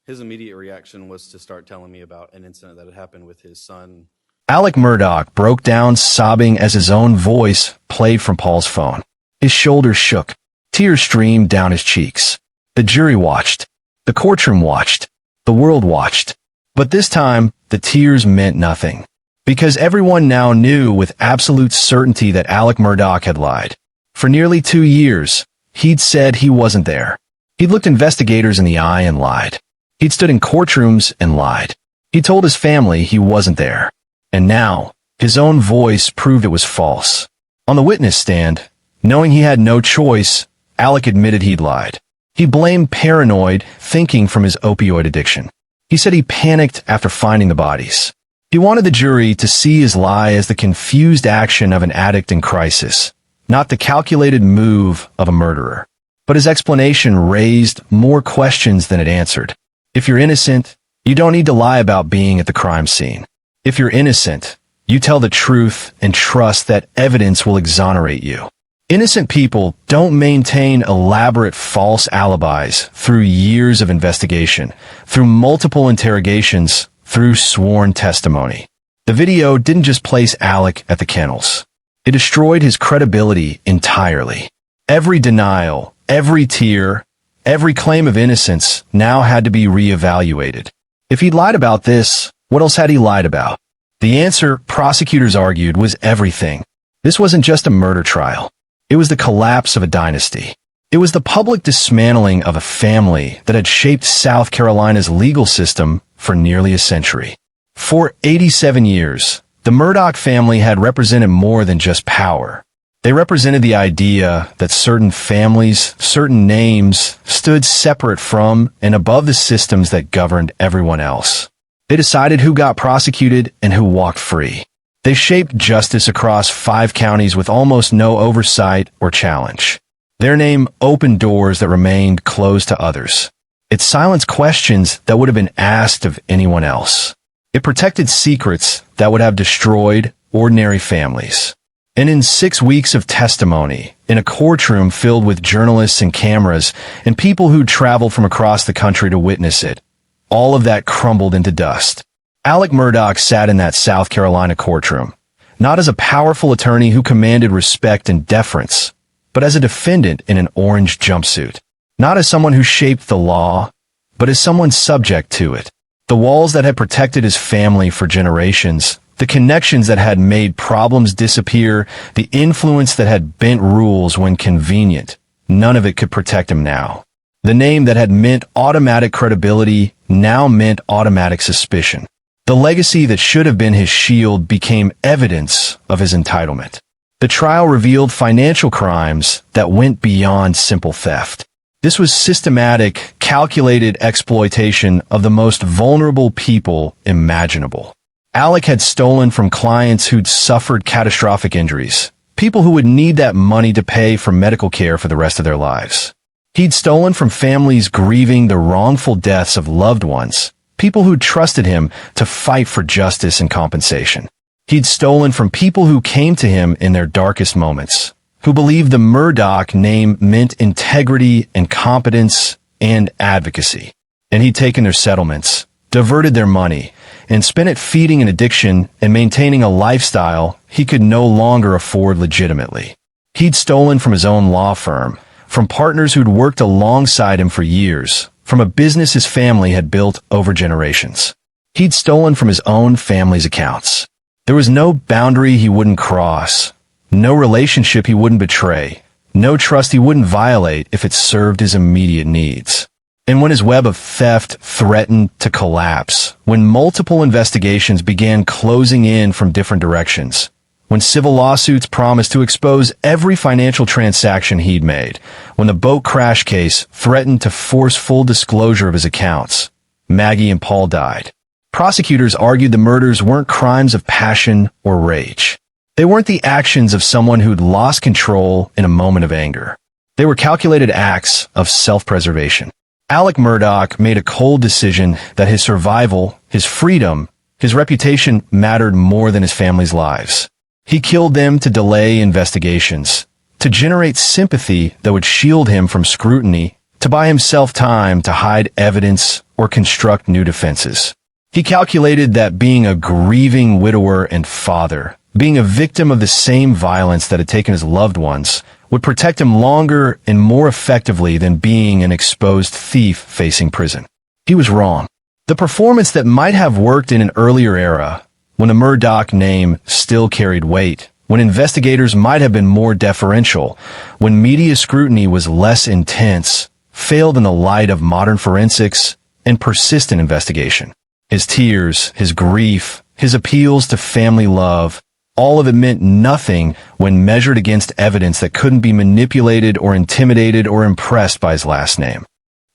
His immediate reaction was to start telling me about an incident that had happened with his son. Alex Murdaugh broke down sobbing as his own voice played from Paul's phone. His shoulders shook. Tears streamed down his cheeks. The jury watched. The courtroom watched. The world watched. But this time, the tears meant nothing. Because everyone now knew with absolute certainty that Alex Murdaugh had lied. For nearly 2 years, he'd said he wasn't there. He'd looked investigators in the eye and lied. He'd stood in courtrooms and lied. He told his family he wasn't there. And now, his own voice proved it was false. On the witness stand, knowing he had no choice, Alex admitted he'd lied. He blamed paranoid thinking from his opioid addiction. He said he panicked after finding the bodies. He wanted the jury to see his lie as the confused action of an addict in crisis, not the calculated move of a murderer. But his explanation raised more questions than it answered. If you're innocent, you don't need to lie about being at the crime scene. If you're innocent, you tell the truth and trust that evidence will exonerate you. Innocent people don't maintain elaborate false alibis through years of investigation, through multiple interrogations, through sworn testimony. The video didn't just place Alex at the kennels. It destroyed his credibility entirely. Every denial, every tear, every claim of innocence now had to be reevaluated. If he'd lied about this, what else had he lied about? The answer, prosecutors argued, was everything. This wasn't just a murder trial. It was the collapse of a dynasty. It was the public dismantling of a family that had shaped South Carolina's legal system for nearly a century. For 87 years, the Murdaugh family had represented more than just power. They represented the idea that certain families, certain names, stood separate from and above the systems that governed everyone else. They decided who got prosecuted and who walked free. They shaped justice across 5 counties with almost no oversight or challenge. Their name opened doors that remained closed to others. It silenced questions that would have been asked of anyone else. It protected secrets that would have destroyed ordinary families. And in 6 weeks of testimony, in a courtroom filled with journalists and cameras and people who'd traveled from across the country to witness it. All of that crumbled into dust. Alex Murdaugh sat in that South Carolina courtroom, not as a powerful attorney who commanded respect and deference, but as a defendant in an orange jumpsuit. Not as someone who shaped the law, but as someone subject to it. The walls that had protected his family for generations, the connections that had made problems disappear, the influence that had bent rules when convenient, none of it could protect him now. The name that had meant automatic credibility now meant automatic suspicion. The legacy that should have been his shield became evidence of his entitlement. The trial revealed financial crimes that went beyond simple theft. This was systematic, calculated exploitation of the most vulnerable people imaginable. Alex had stolen from clients who'd suffered catastrophic injuries, people who would need that money to pay for medical care for the rest of their lives. He'd stolen from families grieving the wrongful deaths of loved ones, people who trusted him to fight for justice and compensation. He'd stolen from people who came to him in their darkest moments, who believed the Murdaugh name meant integrity and competence and advocacy. And he'd taken their settlements, diverted their money, and spent it feeding an addiction and maintaining a lifestyle he could no longer afford legitimately. He'd stolen from his own law firm, from partners who'd worked alongside him for years, from a business his family had built over generations. He'd stolen from his own family's accounts. There was no boundary he wouldn't cross, no relationship he wouldn't betray, no trust he wouldn't violate if it served his immediate needs. And when his web of theft threatened to collapse, when multiple investigations began closing in from different directions, when civil lawsuits promised to expose every financial transaction he'd made, when the boat crash case threatened to force full disclosure of his accounts, Maggie and Paul died. Prosecutors argued the murders weren't crimes of passion or rage. They weren't the actions of someone who'd lost control in a moment of anger. They were calculated acts of self-preservation. Alex Murdaugh made a cold decision that his survival, his freedom, his reputation mattered more than his family's lives. He killed them to delay investigations, to generate sympathy that would shield him from scrutiny, to buy himself time to hide evidence or construct new defenses. He calculated that being a grieving widower and father, being a victim of the same violence that had taken his loved ones, would protect him longer and more effectively than being an exposed thief facing prison. He was wrong. The performance that might have worked in an earlier era, when the Murdaugh name still carried weight, when investigators might have been more deferential, when media scrutiny was less intense, failed in the light of modern forensics and persistent investigation. His tears, his grief, his appeals to family love, all of it meant nothing when measured against evidence that couldn't be manipulated or intimidated or impressed by his last name.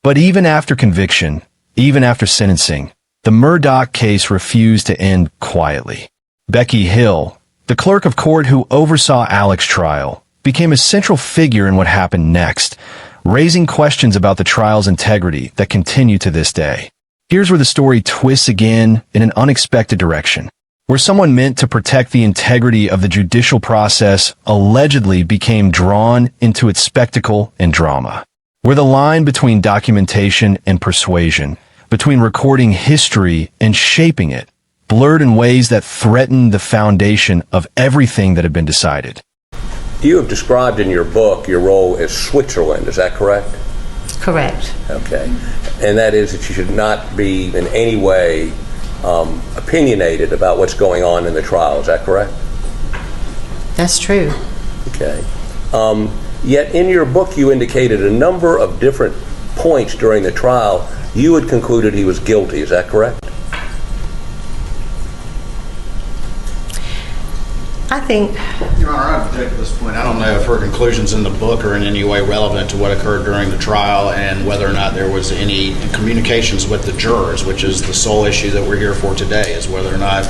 But even after conviction, even after sentencing, the Murdaugh case refused to end quietly. Becky Hill, the clerk of court who oversaw Alex's trial, became a central figure in what happened next, raising questions about the trial's integrity that continue to this day. Here's where the story twists again in an unexpected direction, where someone meant to protect the integrity of the judicial process allegedly became drawn into its spectacle and drama, where the line between documentation and persuasion, between recording history and shaping it, blurred in ways that threatened the foundation of everything that had been decided. You have described in your book your role as Switzerland, is that correct? Correct. Okay. And that is that you should not be in any way opinionated about what's going on in the trial, is that correct? That's true. Okay. Yet in your book you indicated a number of different points during the trial you had concluded he was guilty, is that correct? I think... Your Honor, I object at this point. I don't know if her conclusions in the book are in any way relevant to what occurred during the trial and whether or not there was any communications with the jurors, which is the sole issue that we're here for today, is whether or not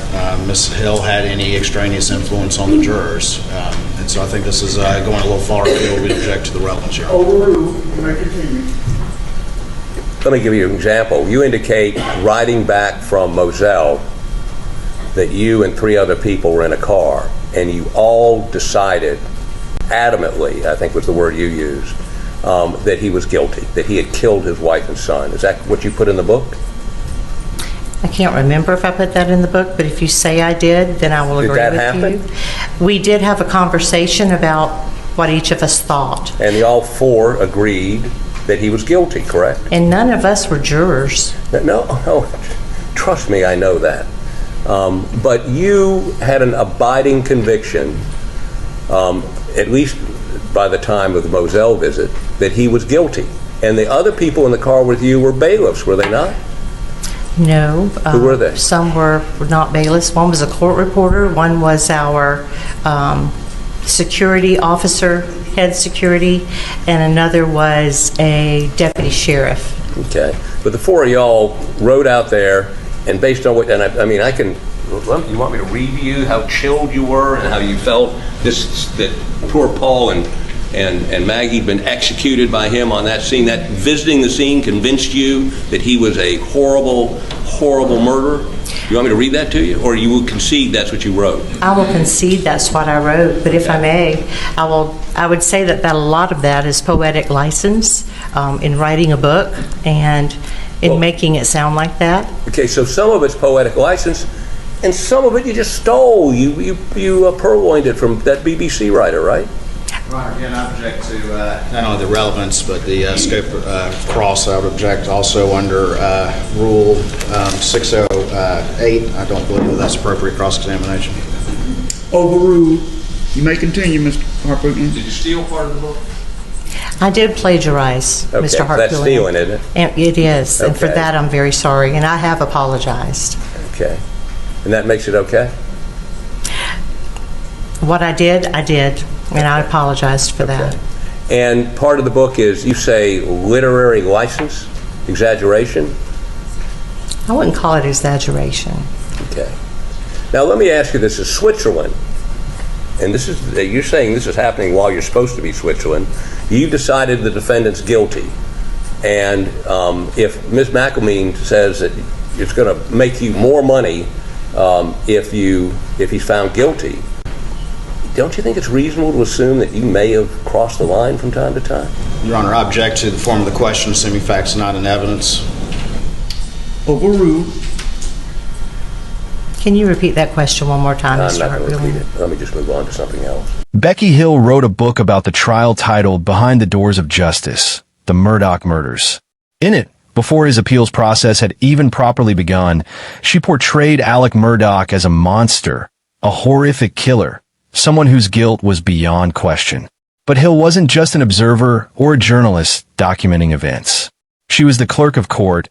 Ms. Hill had any extraneous influence on the jurors. And so I think this is going a little far afield. We object to the relevance here. Overruled. You may continue. Let me give you an example. You indicate riding back from Moselle that you and 3 other people were in a car and you all decided adamantly, I think was the word you used, that he was guilty, that he had killed his wife and son. Is that what you put in the book? I can't remember if I put that in the book, but if you say I did, then I will agree that with happen? you. We did have a conversation about what each of us thought. And all four agreed that he was guilty, correct? And none of us were jurors. No, trust me, I know that. But you had an abiding conviction, at least by the time of the Moselle visit, that he was guilty. And the other people in the car with you were bailiffs, were they not? No. Who were they? Some were not bailiffs. One was a court reporter. One was our security officer, head security, and another was a deputy sheriff. Okay. But the four of y'all rode out there, and based on what, and I can, you want me to read to you how chilled you were and how you felt that poor Paul and Maggie had been executed by him on that scene, that visiting the scene convinced you that he was a horrible, horrible murderer? You want me to read that to you, or you will concede that's what you wrote? I will concede that's what I wrote, but if I may, I would say that a lot of that is poetic license in writing a book and in making it sound like that. Okay, so some of it's poetic license, and some of it you just stole. You purloined it from that BBC writer, right? Your Honor, again, I object to not only the relevance, but the scope of cross. I would object also under Rule 608. I don't believe that that's appropriate cross-examination. Overruled. You may continue, Mr. Harpootlian. Did you steal part of the book? I did plagiarize, Okay, Mr. Harpootlian. that's stealing, isn't it? And it is, and for Okay. that I'm very sorry, and I have apologized. Okay. And that makes it okay? What I did, and I apologized for that. And part of the book is, you say, literary license, exaggeration? I wouldn't call it exaggeration. Okay. Now let me ask you this, is Switzerland, and this is, you're saying this is happening while you're supposed to be Switzerland, you decided the defendant's guilty, and if Ms. McElmeen says that it's going to make you more money if he's found guilty, don't you think it's reasonable to assume that you may have crossed the line from time to time? Your Honor, I object to the form of the question, assuming facts not in evidence. Overruled. Can you repeat that question one more time, I'm Mr. not going to repeat Harpootlian? it. Let me just move on to something else. Becky Hill wrote a book about the trial titled Behind the Doors of Justice, The Murdaugh Murders. In it, before his appeals process had even properly begun, she portrayed Alex Murdaugh as a monster, a horrific killer, someone whose guilt was beyond question. But Hill wasn't just an observer or a journalist documenting events. She was the clerk of court,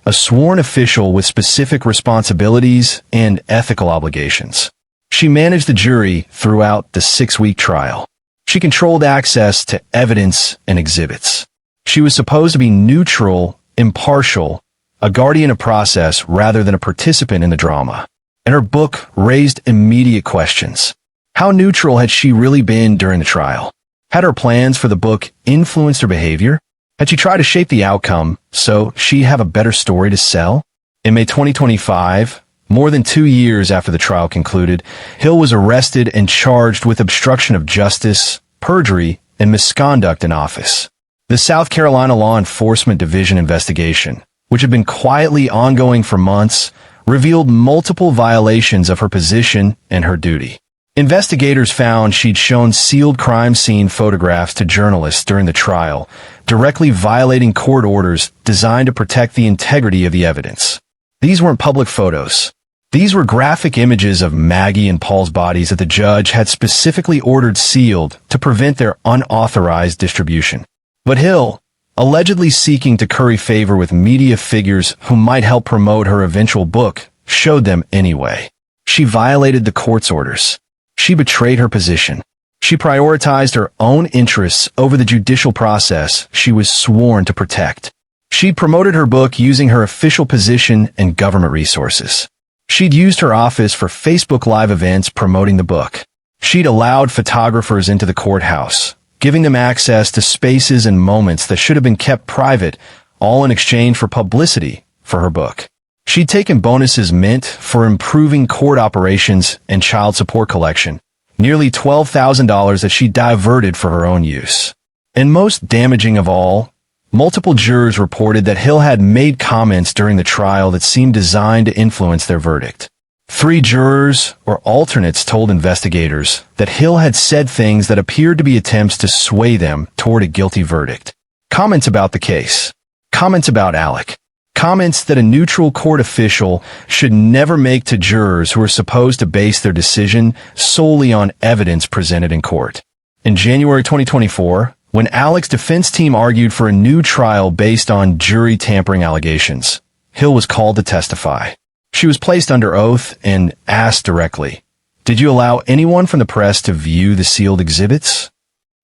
a sworn official with specific responsibilities and ethical obligations. She managed the jury throughout the 6-week trial. She controlled access to evidence and exhibits. She was supposed to be neutral, impartial, a guardian of process rather than a participant in the drama. And her book raised immediate questions. How neutral had she really been during the trial? Had her plans for the book influenced her behavior? Had she tried to shape the outcome so she'd have a better story to sell? In May 2025, more than 2 years after the trial concluded, Hill was arrested and charged with obstruction of justice, perjury, and misconduct in office. The South Carolina Law Enforcement Division investigation, which had been quietly ongoing for months, revealed multiple violations of her position and her duty. Investigators found she'd shown sealed crime scene photographs to journalists during the trial, directly violating court orders designed to protect the integrity of the evidence. These weren't public photos. These were graphic images of Maggie and Paul's bodies that the judge had specifically ordered sealed to prevent their unauthorized distribution. But Hill, allegedly seeking to curry favor with media figures who might help promote her eventual book, showed them anyway. She violated the court's orders. She betrayed her position. She prioritized her own interests over the judicial process she was sworn to protect. She promoted her book using her official position and government resources. She'd used her office for Facebook Live events promoting the book. She'd allowed photographers into the courthouse, giving them access to spaces and moments that should have been kept private, all in exchange for publicity for her book. She'd taken bonuses meant for improving court operations and child support collection, nearly $12,000 that she diverted for her own use. And most damaging of all, multiple jurors reported that Hill had made comments during the trial that seemed designed to influence their verdict. 3 jurors or alternates told investigators that Hill had said things that appeared to be attempts to sway them toward a guilty verdict. Comments about the case. Comments about Alec. Comments that a neutral court official should never make to jurors who are supposed to base their decision solely on evidence presented in court. In January 2024, when Alec's defense team argued for a new trial based on jury tampering allegations, Hill was called to testify. She was placed under oath and asked directly, "Did you allow anyone from the press to view the sealed exhibits?"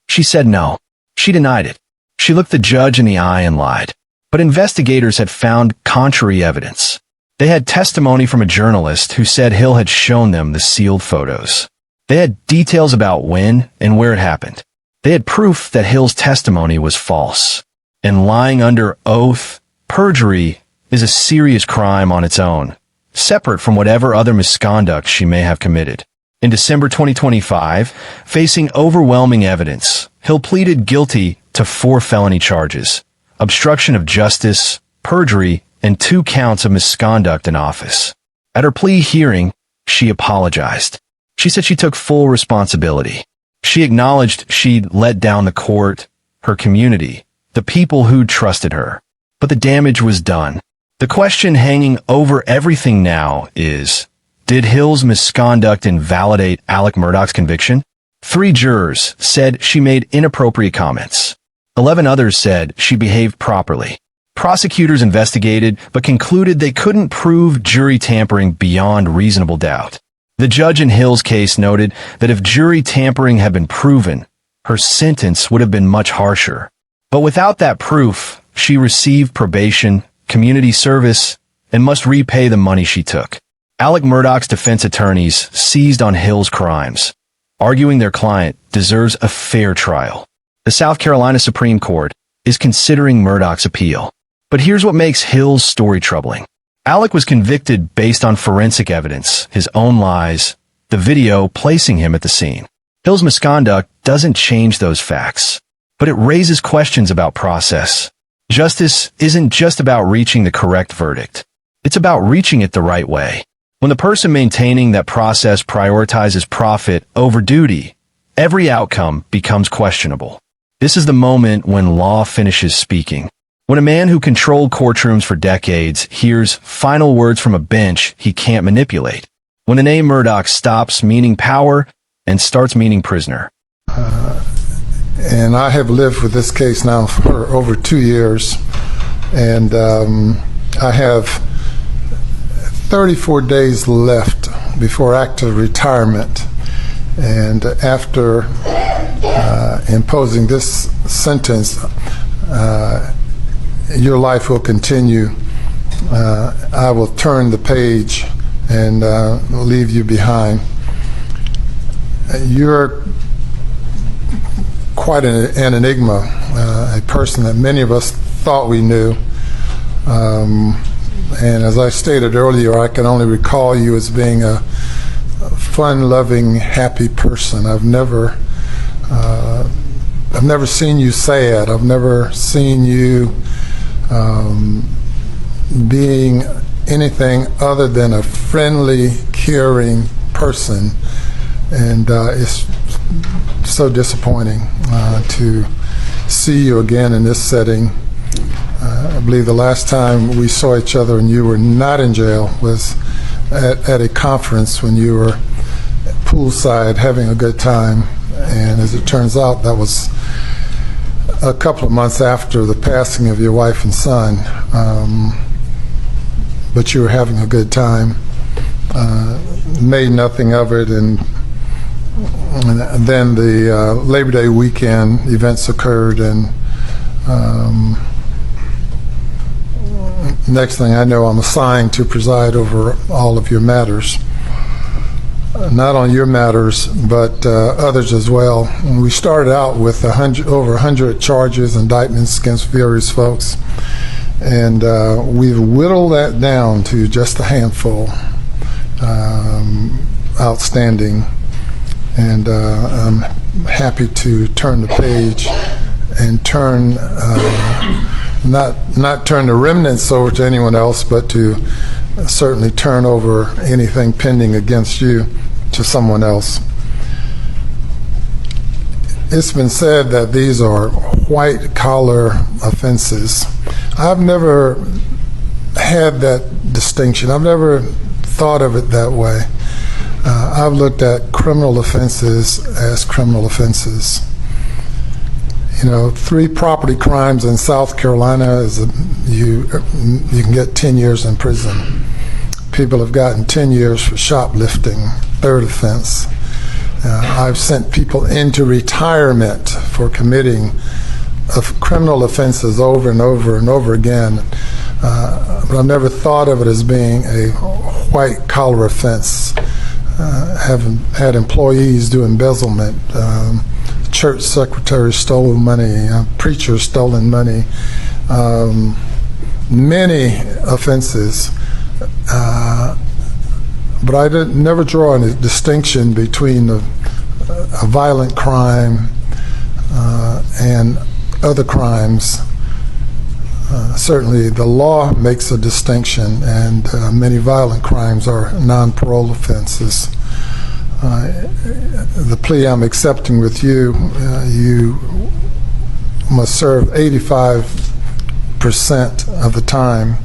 She said no. She denied it. She looked the judge in the eye and lied. But investigators had found contrary evidence. They had testimony from a journalist who said Hill had shown them the sealed photos. They had details about when and where it happened. They had proof that Hill's testimony was false. And lying under oath, perjury, is a serious crime on its own, separate from whatever other misconduct she may have committed. In December 2025, facing overwhelming evidence, Hill pleaded guilty to 4 felony charges: obstruction of justice, perjury, and 2 counts of misconduct in office. At her plea hearing, she apologized. She said she took full responsibility. She acknowledged she'd let down the court, her community, the people who'd trusted her. But the damage was done. The question hanging over everything now is, did Hill's misconduct invalidate Alex Murdaugh's conviction? 3 jurors said she made inappropriate comments. 11 others said she behaved properly. Prosecutors investigated but concluded they couldn't prove jury tampering beyond reasonable doubt. The judge in Hill's case noted that if jury tampering had been proven, her sentence would have been much harsher. But without that proof, she received probation, community service, and must repay the money she took. Alex Murdaugh's defense attorneys seized on Hill's crimes, arguing their client deserves a fair trial. The South Carolina Supreme Court is considering Murdaugh's appeal. But here's what makes Hill's story troubling. Alec was convicted based on forensic evidence, his own lies, the video placing him at the scene. Hill's misconduct doesn't change those facts, but it raises questions about process. Justice isn't just about reaching the correct verdict. It's about reaching it the right way. When the person maintaining that process prioritizes profit over duty, every outcome becomes questionable. This is the moment when law finishes speaking. When a man who controlled courtrooms for decades hears final words from a bench he can't manipulate. When the name Murdaugh stops meaning power and starts meaning prisoner. And I have lived with this case now for over 2 years, and I have 34 days left before active retirement. And after imposing this sentence, your life will continue. I will turn the page and leave you behind. You're quite an enigma, a person that many of us thought we knew. And as I stated earlier, I can only recall you as being a fun-loving, happy person. I've never seen you sad. I've never seen you being anything other than a friendly, caring person. And it's so disappointing to see you again in this setting. I believe the last time we saw each other and you were not in jail was at a conference when you were poolside having a good time. And as it turns out, that was a couple of months after the passing of your wife and son. But you were having a good time. Made nothing of it, and then the Labor Day weekend events occurred, and next thing I know, I'm assigned to preside over all of your matters. Not on your matters, but others as well. And we started out with over 100 charges, indictments against various folks, and we've whittled that down to just a handful outstanding. And I'm happy to turn the page and turn, not turn the remnants over to anyone else, but to certainly turn over anything pending against you to someone else. It's been said that these are white-collar offenses. I've never had that distinction. I've never thought of it that way. I've looked at criminal offenses as criminal offenses. 3 property crimes in South Carolina you can get 10 years in prison. People have gotten 10 years for shoplifting, 3rd offense. I've sent people into retirement for committing criminal offenses over and over and over again. But I've never thought of it as being a white-collar offense. Haven't had employees do embezzlement, church secretaries stolen money, preachers stolen money, many offenses. But I never draw a distinction between a violent crime and other crimes. Certainly the law makes a distinction, and many violent crimes are non-parole offenses. The plea I'm accepting with you, you must serve 85% of the time.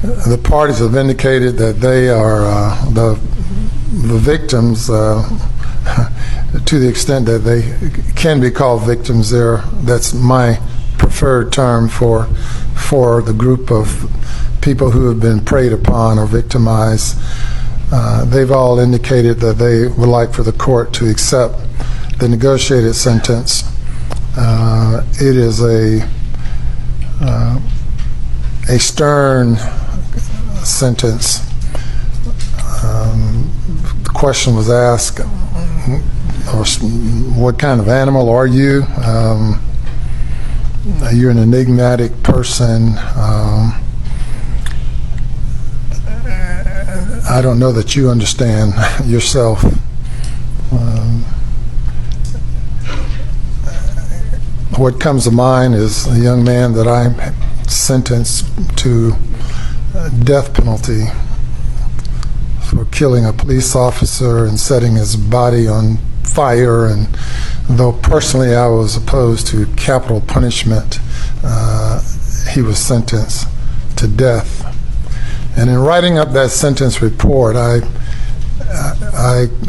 The parties have indicated that they are the victims, to the extent that they can be called victims. That's my preferred term for the group of people who have been preyed upon or victimized. They've all indicated that they would like for the court to accept the negotiated sentence. It is a stern sentence. The question was asked, what kind of animal are you? You're an enigmatic person. I don't know that you understand yourself. What comes to mind is a young man that I sentenced to death penalty for killing a police officer and setting his body on fire. And though personally I was opposed to capital punishment, he was sentenced to death. And in writing up that sentence report, I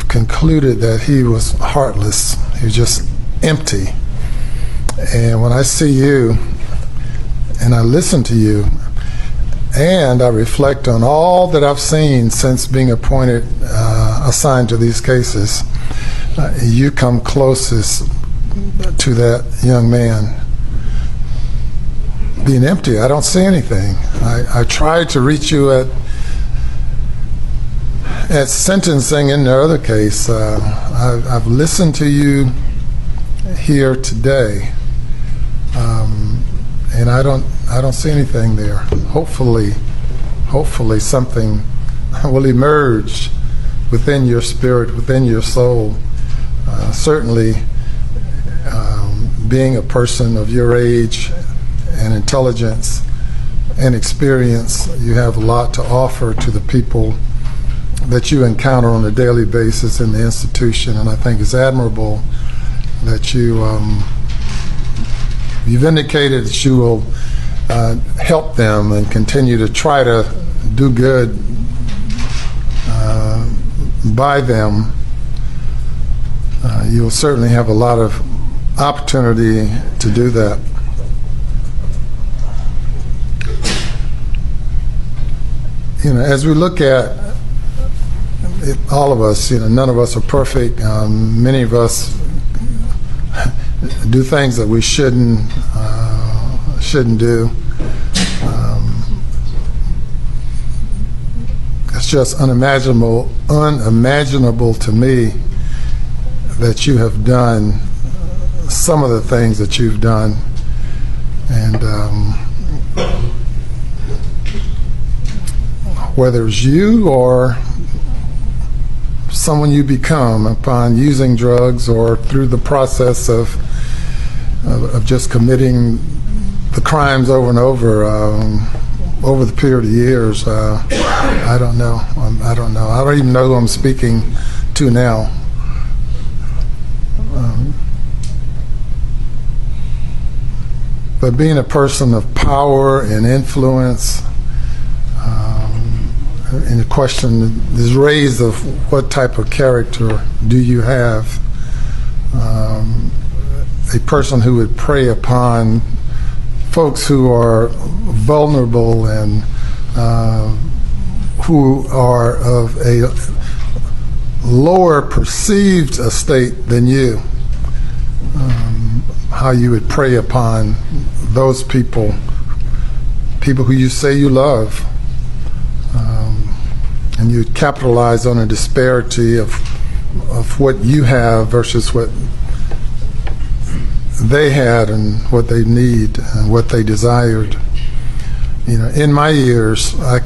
concluded that he was heartless. He was just empty. And when I see you and I listen to you and I reflect on all that I've seen since being appointed, assigned to these cases, you come closest to that young man. Being empty, I don't see anything. I tried to reach you at sentencing in the other case. I've listened to you here today, and I don't see anything there. Hopefully something will emerge within your spirit, within your soul. Certainly, being a person of your age and intelligence and experience, you have a lot to offer to the people that you encounter on a daily basis in the institution, and I think it's admirable that you've indicated that you will help them and continue to try to do good by them. You'll certainly have a lot of opportunity to do that. As we look at it, all of us, none of us are perfect. Many of us do things that we shouldn't do. It's just unimaginable to me that you have done some of the things that you've done, and whether it's you or someone you become upon using drugs or through the process of just committing the crimes over and over the period of years. I don't know. I don't know. I don't even know who I'm speaking to now. But being a person of power and influence, and the question is raised of what type of character do you have? A person who would prey upon folks who are vulnerable and who are of a lower perceived estate than you, how you would prey upon those people who you say you love, and you'd capitalize on a disparity of what you have versus what they had and what they need and what they desired. You know, in my years, I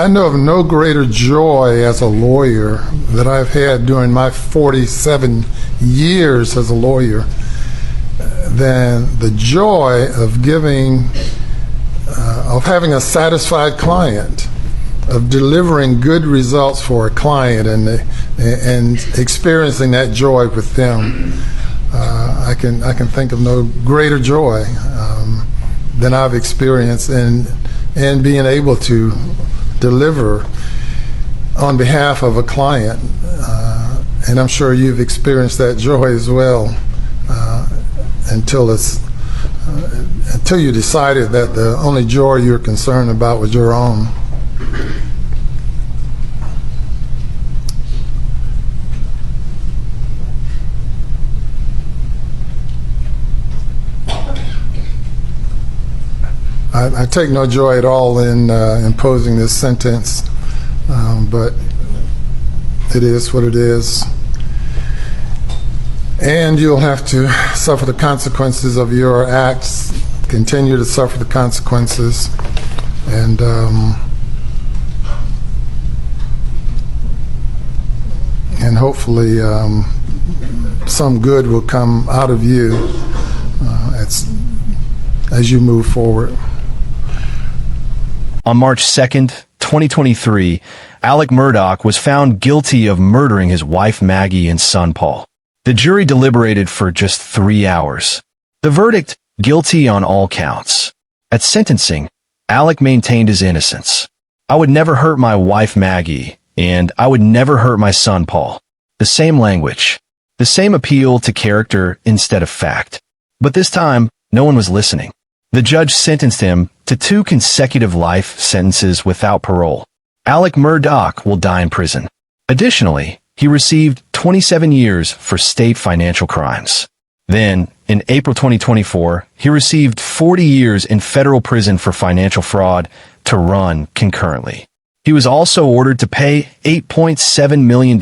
know of no greater joy as a lawyer that I've had during my 47 years as a lawyer than the joy of of having a satisfied client, of delivering good results for a client and experiencing that joy with them. I can think of no greater joy than I've experienced in being able to deliver on behalf of a client, and I'm sure you've experienced that joy as well until you decided that the only joy you're concerned about was your own. I take no joy at all in imposing this sentence, but it is what it is. And you'll have to suffer the consequences of your acts, continue to suffer the consequences, and hopefully some good will come out of you as you move forward. On March 2nd, 2023, Alex Murdaugh was found guilty of murdering his wife Maggie and son Paul. The jury deliberated for just 3 hours. The verdict, guilty on all counts. At sentencing, Alex maintained his innocence. I would never hurt my wife Maggie, and I would never hurt my son Paul. The same language, the same appeal to character instead of fact. But this time, no one was listening. The judge sentenced him to 2 consecutive life sentences without parole. Alex Murdaugh will die in prison. Additionally, he received 27 years for state financial crimes. Then, in April 2024, he received 40 years in federal prison for financial fraud to run concurrently. He was also ordered to pay $8.7 million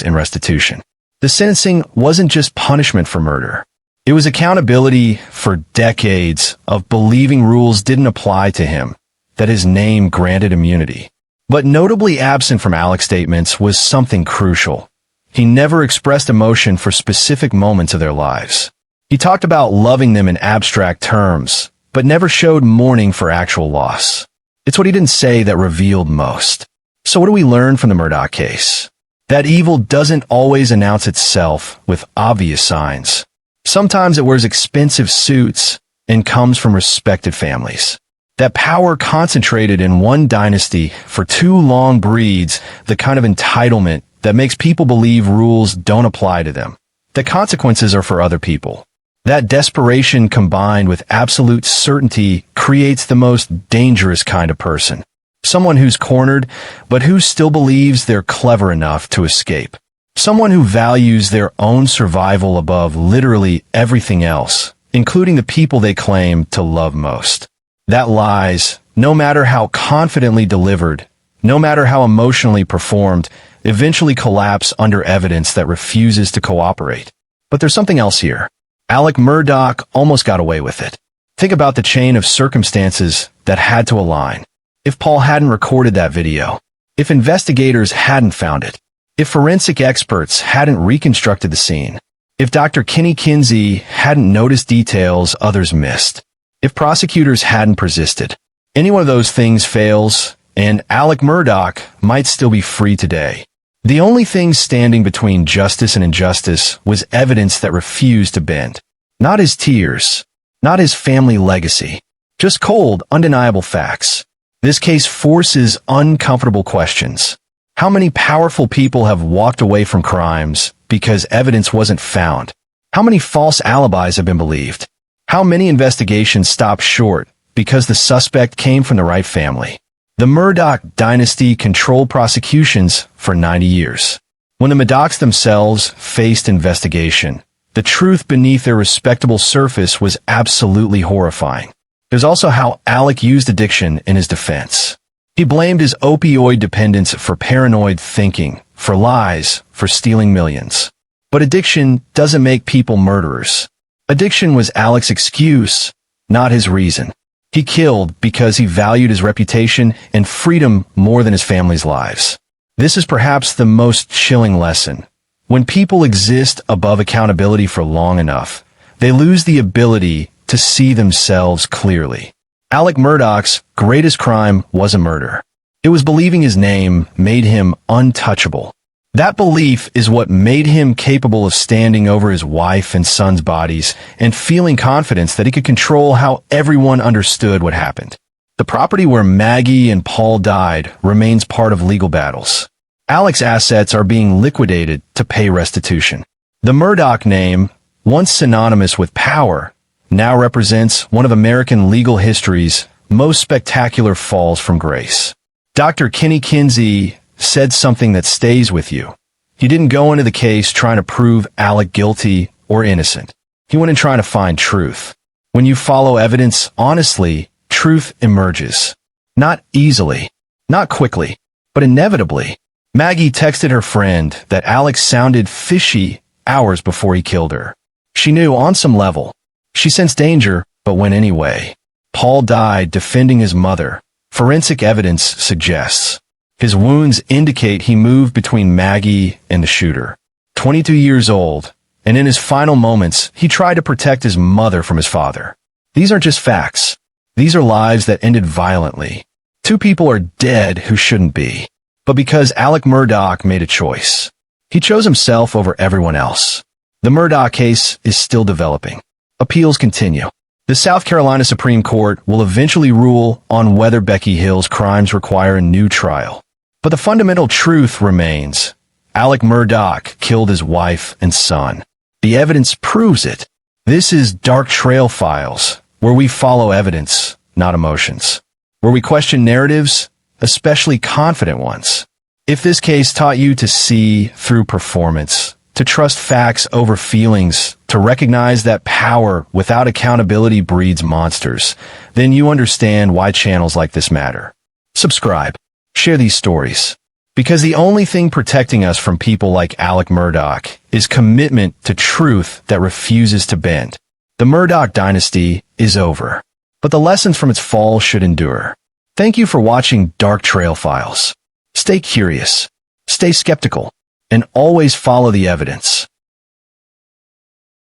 in restitution. The sentencing wasn't just punishment for murder. It was accountability for decades of believing rules didn't apply to him, that his name granted immunity. But notably absent from Alex's statements was something crucial. He never expressed emotion for specific moments of their lives. He talked about loving them in abstract terms, but never showed mourning for actual loss. It's what he didn't say that revealed most. So what do we learn from the Murdaugh case? That evil doesn't always announce itself with obvious signs. Sometimes it wears expensive suits and comes from respected families. That power concentrated in one dynasty for 2 long breeds the kind of entitlement that makes people believe rules don't apply to them. The consequences are for other people. That desperation combined with absolute certainty creates the most dangerous kind of person. Someone who's cornered, but who still believes they're clever enough to escape. Someone who values their own survival above literally everything else, including the people they claim to love most. That lies, no matter how confidently delivered, no matter how emotionally performed, eventually collapse under evidence that refuses to cooperate. But there's something else here. Alex Murdaugh almost got away with it. Think about the chain of circumstances that had to align. If Paul hadn't recorded that video, if investigators hadn't found it, if forensic experts hadn't reconstructed the scene, if Dr. Kinsey hadn't noticed details others missed, if prosecutors hadn't persisted. Any one of those things fails, and Alex Murdaugh might still be free today. The only thing standing between justice and injustice was evidence that refused to bend. Not his tears, not his family legacy, just cold, undeniable facts. This case forces uncomfortable questions. How many powerful people have walked away from crimes because evidence wasn't found? How many false alibis have been believed? How many investigations stopped short because the suspect came from the right family? The Murdaugh dynasty controlled prosecutions for 90 years. When the Murdaughs themselves faced investigation, the truth beneath their respectable surface was absolutely horrifying. There's also how Alec used addiction in his defense. He blamed his opioid dependence for paranoid thinking, for lies, for stealing millions. But addiction doesn't make people murderers. Addiction was Alec's excuse, not his reason. He killed because he valued his reputation and freedom more than his family's lives. This is perhaps the most chilling lesson. When people exist above accountability for long enough, they lose the ability to see themselves clearly. Alex Murdaugh's greatest crime wasn't murder. It was believing his name made him untouchable. That belief is what made him capable of standing over his wife and son's bodies and feeling confidence that he could control how everyone understood what happened. The property where Maggie and Paul died remains part of legal battles. Alex's assets are being liquidated to pay restitution. The Murdaugh name, once synonymous with power, now represents one of American legal history's most spectacular falls from grace. Dr. Kinsey said something that stays with you. He didn't go into the case trying to prove Alec guilty or innocent. He went in trying to find truth. When you follow evidence honestly, truth emerges. Not easily, not quickly, but inevitably. Maggie texted her friend that Alex sounded fishy hours before he killed her. She knew on some level. She sensed danger, but went anyway. Paul died defending his mother. Forensic evidence suggests. His wounds indicate he moved between Maggie and the shooter. 22 years old, and in his final moments, he tried to protect his mother from his father. These aren't just facts. These are lives that ended violently. Two people are dead who shouldn't be. But because Alex Murdaugh made a choice. He chose himself over everyone else. The Murdaugh case is still developing. Appeals continue. The South Carolina Supreme Court will eventually rule on whether Becky Hill's crimes require a new trial. But the fundamental truth remains. Alex Murdaugh killed his wife and son. The evidence proves it. This is Dark Trail Files, where we follow evidence, not emotions. Where we question narratives, especially confident ones. If this case taught you to see through performance, to trust facts over feelings, to recognize that power without accountability breeds monsters, then you understand why channels like this matter. Subscribe. Share these stories. Because the only thing protecting us from people like Alex Murdaugh is commitment to truth that refuses to bend. The Murdaugh dynasty is over, but the lessons from its fall should endure. Thank you for watching Dark Trail Files. Stay curious, stay skeptical, and always follow the evidence.